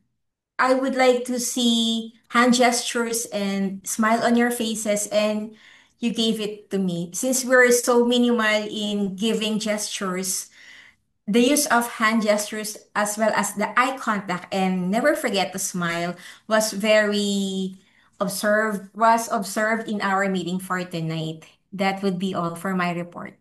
I would like to see hand gestures and smile on your faces, and you gave it to me. Since we're so minimal in giving gestures, the use of hand gestures as well as the eye contact and never forget to smile was observed in our meeting for tonight. That would be all for my report.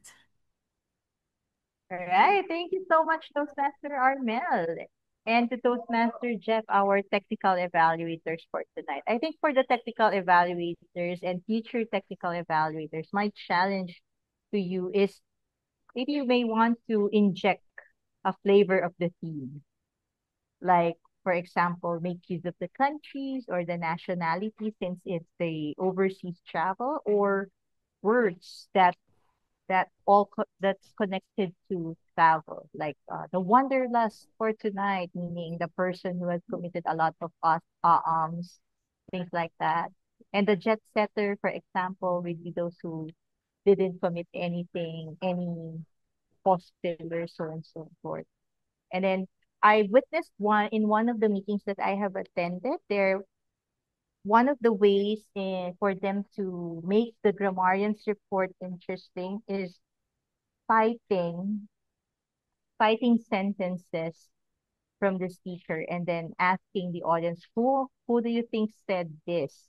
All right. Thank you so much, Toastmaster Armel. And to Toastmaster Jeff, our technical evaluators for tonight. I think for the technical evaluators and future technical evaluators, my challenge to you is maybe you may want to inject a flavor of the theme. Like, for example, make use of the countries or the nationality since it's the overseas travel, or words that's connected to travel, like the wanderlust for tonight, meaning the person who has committed a lot of things like that. And the jet setter, for example, would be those who didn't commit anything, any positive or so and so forth. And then I witnessed one of the meetings that I have attended. There, one of the ways for them to make the grammarian's report interesting is citing citing sentences from the speaker and then asking the audience, who do you think said this?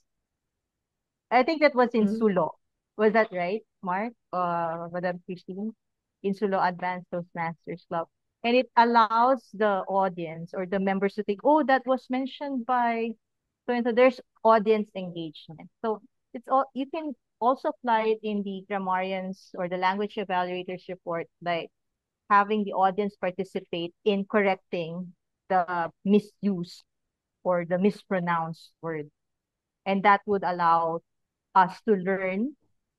I think that was in Mm. Sulo. Was that right, Mark? Madam Christine? In Sulo Advanced Toastmasters Club. And it allows the audience or the members to think, oh, that was mentioned by so and so. There's audience engagement. So it's all you can also apply it in the grammarians or the language evaluators report by having the audience participate in correcting the misuse or the mispronounced word. And that would allow us to learn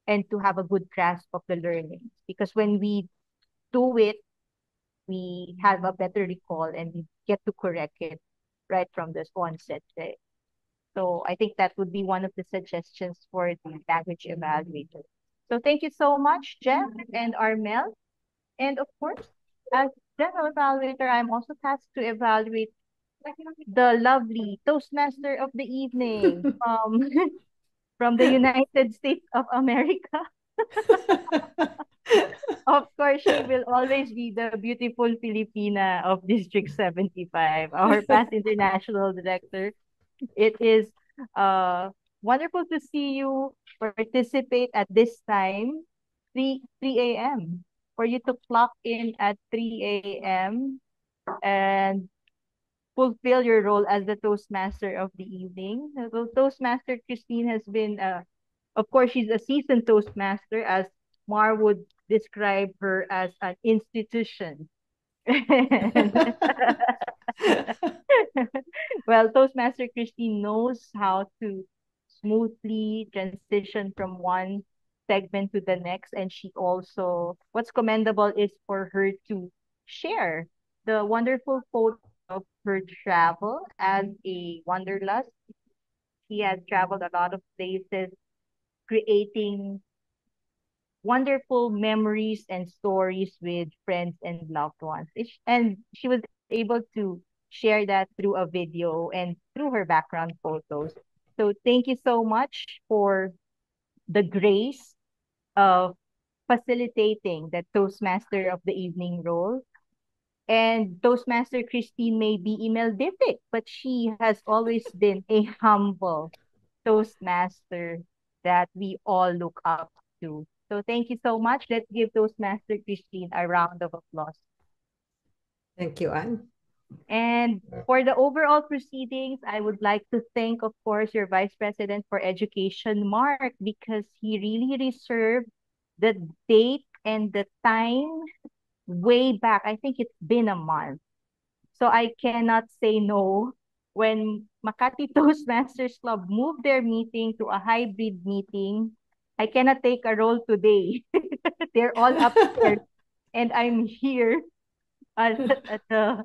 and to have a good grasp of the learning. Because when we do it, we have a better recall and we get to correct it right from the onset. Right? So I think that would be one of the suggestions for the language evaluator. So thank you so much, Jeff and Armel. And of course, as general evaluator, I'm also tasked to evaluate the lovely Toastmaster of the evening from the United States of America. Of course, she will always be the beautiful Filipina of District 75, our past international director. It is wonderful to see you participate at this time, 3 a.m. For you to clock in at 3 a.m. and fulfill your role as the Toastmaster of the evening. So Toastmaster Christine has been, of course, she's a seasoned Toastmaster, as Mar would describe her as an institution. Well, Toastmaster Christine knows how to smoothly transition from one segment to the next. And she also, what's commendable is for her to share the wonderful photo of her travel as a wanderlust. She has traveled a lot of places, creating wonderful memories and stories with friends and loved ones. And she was able to share that through a video and through her background photos. So thank you so much for the grace of facilitating the Toastmaster of the evening role. And Toastmaster Christine may be email-diffic, but she has always been a humble Toastmaster that we all look up to. So thank you so much. Let's give Toastmaster Christine a round of applause. Thank you, Anne. And for the overall proceedings, I would like to thank, of course, your Vice President for Education, Mark, because he really reserved the date and the time way back. I think it's been a month. So I cannot say no when Makati Toastmasters Club moved their meeting to a hybrid meeting. I cannot take a role today They're all upstairs, and I'm here at, at the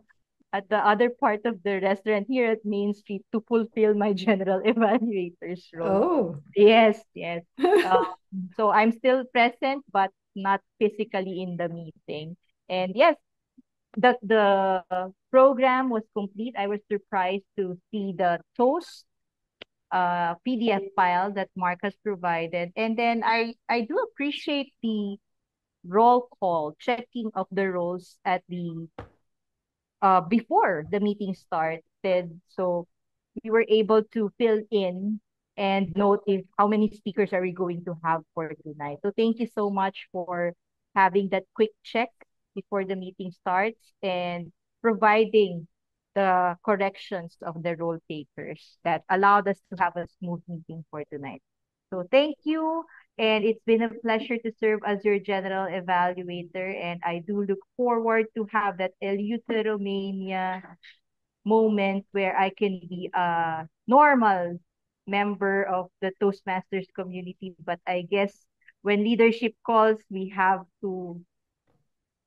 at the other part of the restaurant here at Main Street to fulfill my general evaluator's role. Oh. Yes, yes. So I'm still present, but not physically in the meeting. And yes, the program was complete. I was surprised to see the toast PDF file that Mark has provided. And then I do appreciate the roll call, checking of the rolls at the before the meeting started. So we were able to fill in and note if how many speakers are we going to have for tonight. So thank you so much for having that quick check before the meeting starts and providing the corrections of the roll takers that allowed us to have a smooth meeting for tonight. So thank you. And it's been a pleasure to serve as your general evaluator. And I do look forward to have that eleuteromania moment where I can be a normal member of the Toastmasters community. But I guess when leadership calls, we have to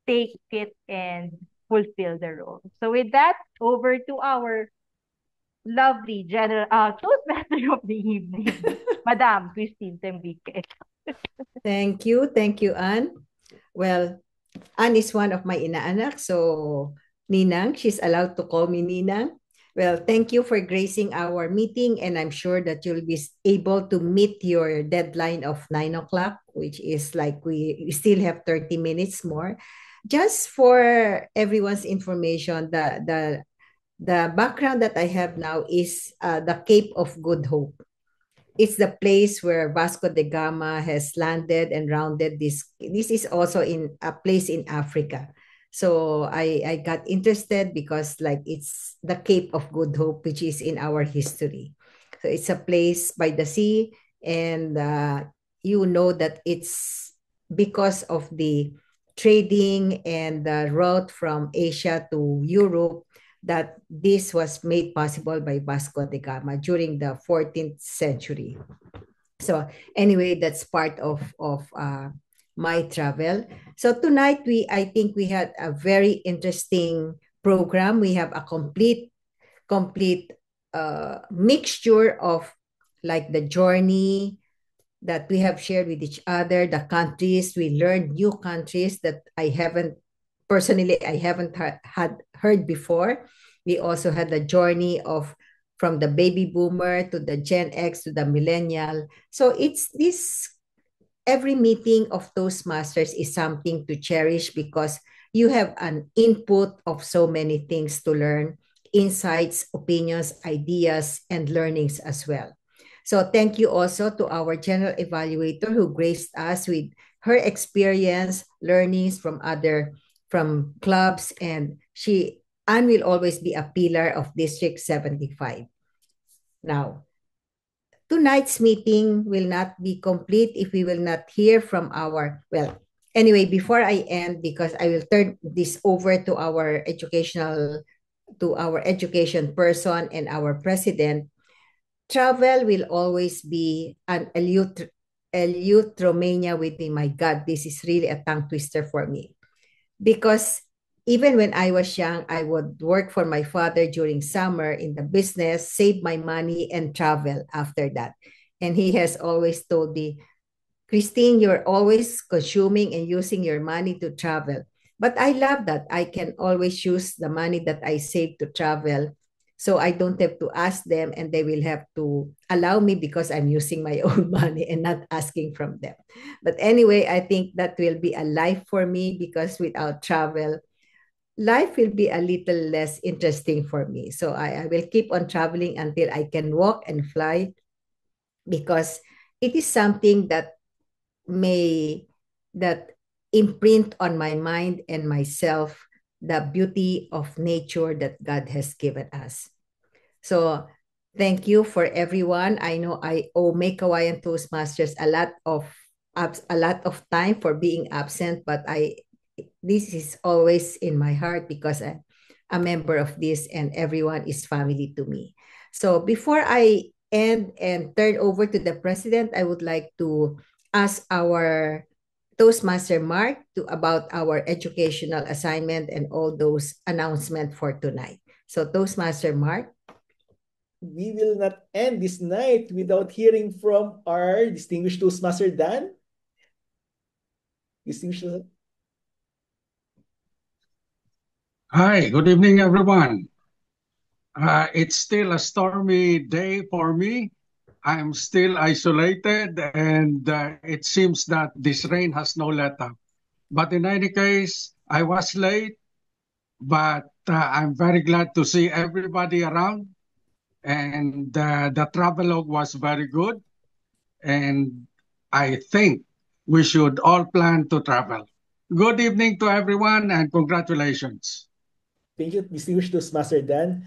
take it and fulfill the role. So with that, over to our lovely general Toastmaster of the evening, Madam Christine Tembique. Thank you, Anne. Well, Anne is one of my inaanak, so Ninang, she's allowed to call me Ninang. Well, thank you for gracing our meeting, and I'm sure that you'll be able to meet your deadline of 9 o'clock, which is like we still have 30 minutes more. Just for everyone's information, the background that I have now is the Cape of Good Hope. It's the place where Vasco da Gama has landed and rounded this. This is also in a place in Africa. So I got interested because like it's the Cape of Good Hope, which is in our history. So it's a place by the sea, and you know that it's because of the trading and the route from Asia to Europe that this was made possible by Vasco da Gama during the 14th century. So anyway, that's part of my travel. So tonight I think we had a very interesting program. We have a complete mixture of like the journey that we have shared with each other, the countries. We learned new countries that I haven't had heard before. We also had the journey of from the baby boomer to the Gen X to the millennial. So it's this every meeting of Toastmasters is something to cherish because you have an input of so many things to learn, insights, opinions, ideas, and learnings as well. So thank you also to our general evaluator who graced us with her experience, learnings from clubs, and Anne will always be a pillar of District 75. Now, tonight's meeting will not be complete if we will not hear from anyway, before I end, because I will turn this over to our education person and our president, travel will always be an eleuteromania with me. My God, this is really a tongue twister for me. Because even when I was young, I would work for my father during summer in the business, save my money, and travel after that. And he has always told me, Christine, you're always consuming and using your money to travel. But I love that. I can always use the money that I save to travel. So I don't have to ask them, and they will have to allow me because I'm using my own money and not asking from them. But anyway, I think that will be a life for me because without travel, life will be a little less interesting for me. So I will keep on traveling until I can walk and fly because it is something that imprint on my mind and myself the beauty of nature that God has given us. So thank you for everyone. I know I owe Make Hawaiian Toastmasters a lot of time for being absent, but this is always in my heart because I'm a member of this and everyone is family to me. So before I end and turn over to the president, I would like to ask our Toastmaster Mark about our educational assignment and all those announcements for tonight. So Toastmaster Mark. We will not end this night without hearing from our distinguished Toastmaster Dan. Distinguished. Hi, good evening, everyone. It's still a stormy day for me. I'm still isolated, and it seems that this rain has no let up. But in any case, I was late, but I'm very glad to see everybody around. And the travelogue was very good. And I think we should all plan to travel. Good evening to everyone, and congratulations. Thank you, distinguished Toastmaster Dan.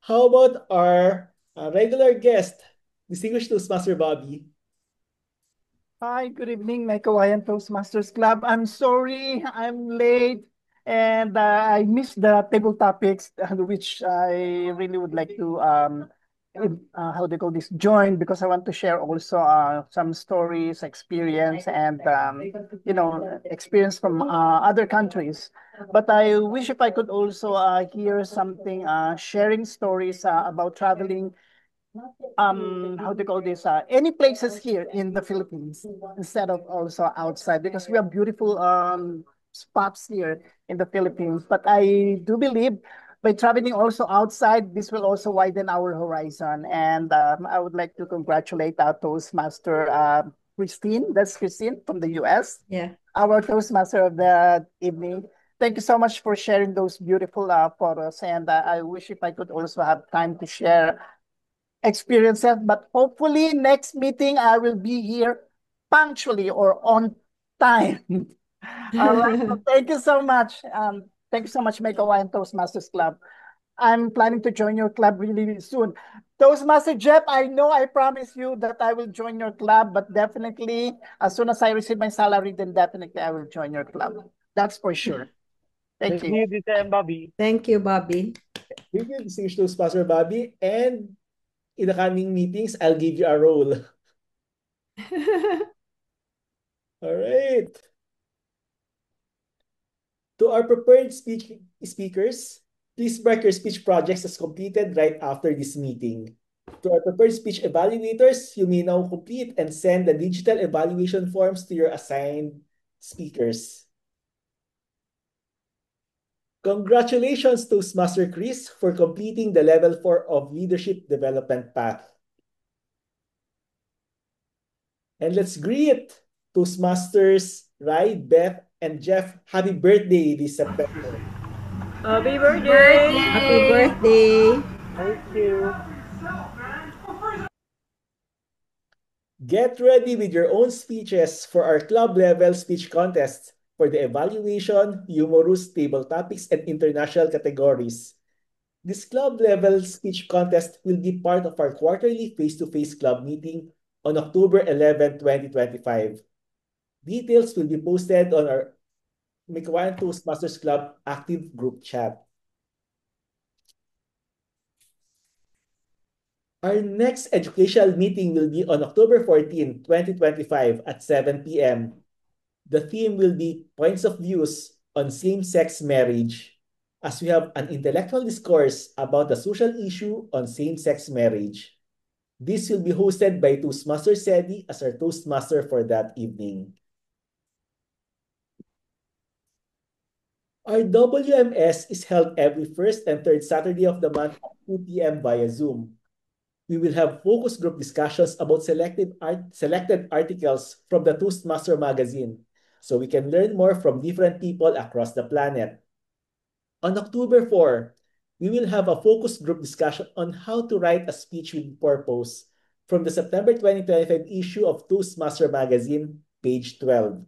How about our regular guest, distinguished Toastmaster Bobby? Hi, good evening, my Kawayan Toastmasters Club. I'm sorry I'm late and I missed the table topics, which I really would like to how they call this, join, because I want to share also some stories, experience, and experience from other countries. But I wish if I could also hear something, sharing stories about traveling, how to call this, any places here in the Philippines instead of also outside, because we have beautiful spots here in the Philippines. But I do believe by traveling also outside, this will also widen our horizon. And I would like to congratulate our Toastmaster Christine. That's Christine from the US. Yeah. Our Toastmaster of the evening. Thank you so much for sharing those beautiful photos. And I wish if I could also have time to share experiences, but hopefully next meeting I will be here punctually or on time. All right. So thank you so much. Thank you so much, Make Hawaiian Toastmasters Club. I'm planning to join your club really soon. Toastmaster Jeff, I know I promised you that I will join your club, but definitely as soon as I receive my salary, then definitely I will join your club. That's for sure. Thank you. Thank you, Disem Bobby. Thank you, Bobby. Thank you, distinguished Toastmaster Bobby. And in the coming meetings, I'll give you a role. All right. To our prepared speakers, please mark your speech projects as completed right after this meeting. To our prepared speech evaluators, you may now complete and send the digital evaluation forms to your assigned speakers. Congratulations, Toastmaster Chris, for completing the Level 4 of Leadership Development Path. And let's greet Toastmasters Rai, Beth, and Jeff. Happy birthday this September. Happy birthday! Happy birthday! Thank you. Get ready with your own speeches for our club level speech contest for the evaluation, humorous, table topics, and international categories. This club level speech contest will be part of our quarterly face-to-face club meeting on October 11, 2025. Details will be posted on our Make Hawaiian Toastmasters Club active group chat. Our next educational meeting will be on October 14, 2025 at 7 p.m. The theme will be Points of Views on Same-Sex Marriage, as we have an intellectual discourse about the social issue on same-sex marriage. This will be hosted by Toastmaster Sedi as our Toastmaster for that evening. Our WMS is held every first and third Saturday of the month at 2 p.m. via Zoom. We will have focus group discussions about selected articles from the Toastmaster magazine, so we can learn more from different people across the planet. On October 4, we will have a focus group discussion on how to write a speech with purpose from the September 2025 issue of Toastmaster magazine, page 12.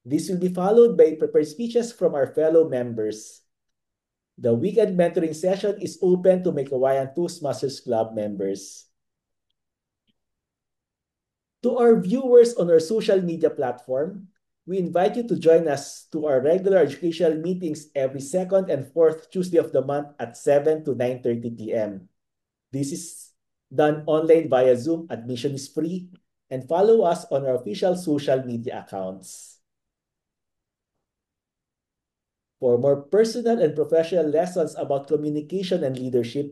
This will be followed by prepared speeches from our fellow members. The weekend mentoring session is open to Make Hawaiian Toastmasters Club members. To our viewers on our social media platform, we invite you to join us to our regular educational meetings every second and fourth Tuesday of the month at 7 to 9:30 p.m. This is done online via Zoom. Admission is free, and follow us on our official social media accounts. For more personal and professional lessons about communication and leadership,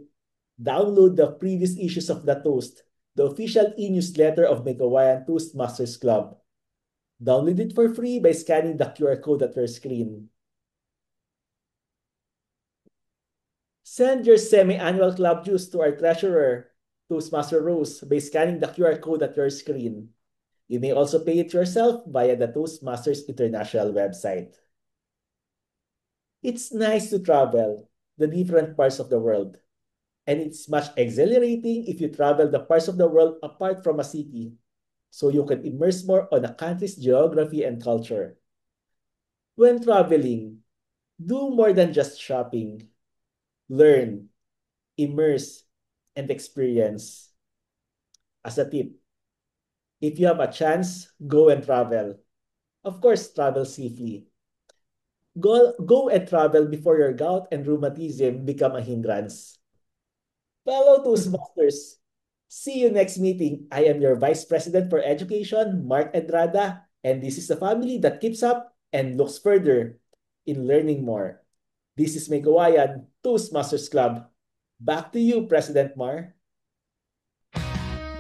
download the previous issues of The Toast, the official e-newsletter of Megawayan Toastmasters Club. Download it for free by scanning the QR code at your screen. Send your semi-annual club dues to our treasurer, Toastmaster Rose, by scanning the QR code at your screen. You may also pay it yourself via the Toastmasters International website. It's nice to travel the different parts of the world, and it's much exhilarating if you travel the parts of the world apart from a city, so you can immerse more on a country's geography and culture. When traveling, do more than just shopping. Learn, immerse, and experience. As a tip, if you have a chance, go and travel. Of course, travel safely. Go and travel before your gout and rheumatism become a hindrance. Fellow Toastmasters, see you next meeting. I am your Vice President for Education, Mark Edrada, and this is a family that keeps up and looks further in learning more. This is Megawayan Toastmasters Club. Back to you, President Mar.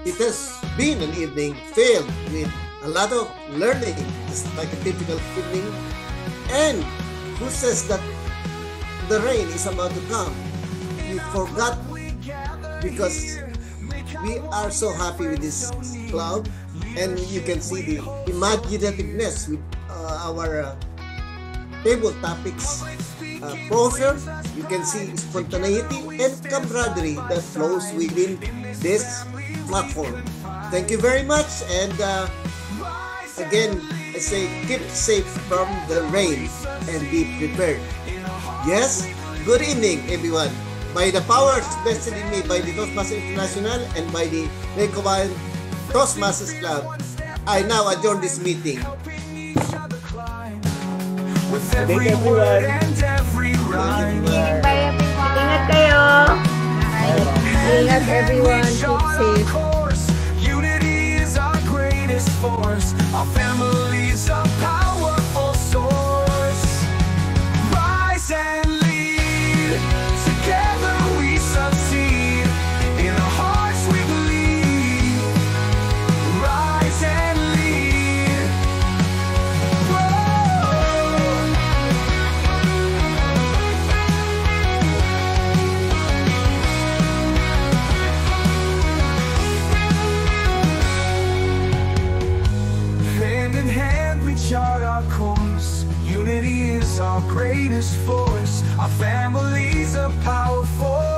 It has been an evening filled with a lot of learning, just like a typical evening. And who says that the rain is about to come? You forgot, because we are so happy with this club, and you can see the imaginativeness with our table topics profile. You can see spontaneity and camaraderie that flows within this platform. Thank you very much, and again, I say keep safe from the rain and be prepared. Yes, good evening, everyone. By the powers vested in me by the Toastmasters International and by the Megawayan Toastmasters Club, I now adjourn this meeting. With every word and every rhyme. Bye everyone. Ingat kayo. Ingat everyone. Keep safe. Unity is our greatest force. Our family's a powerful source. Rise and lead. Together we succeed. In our hearts we believe. Rise and lead. Hand in hand we chart our course. Unity is our greatest force. Our family's a powerful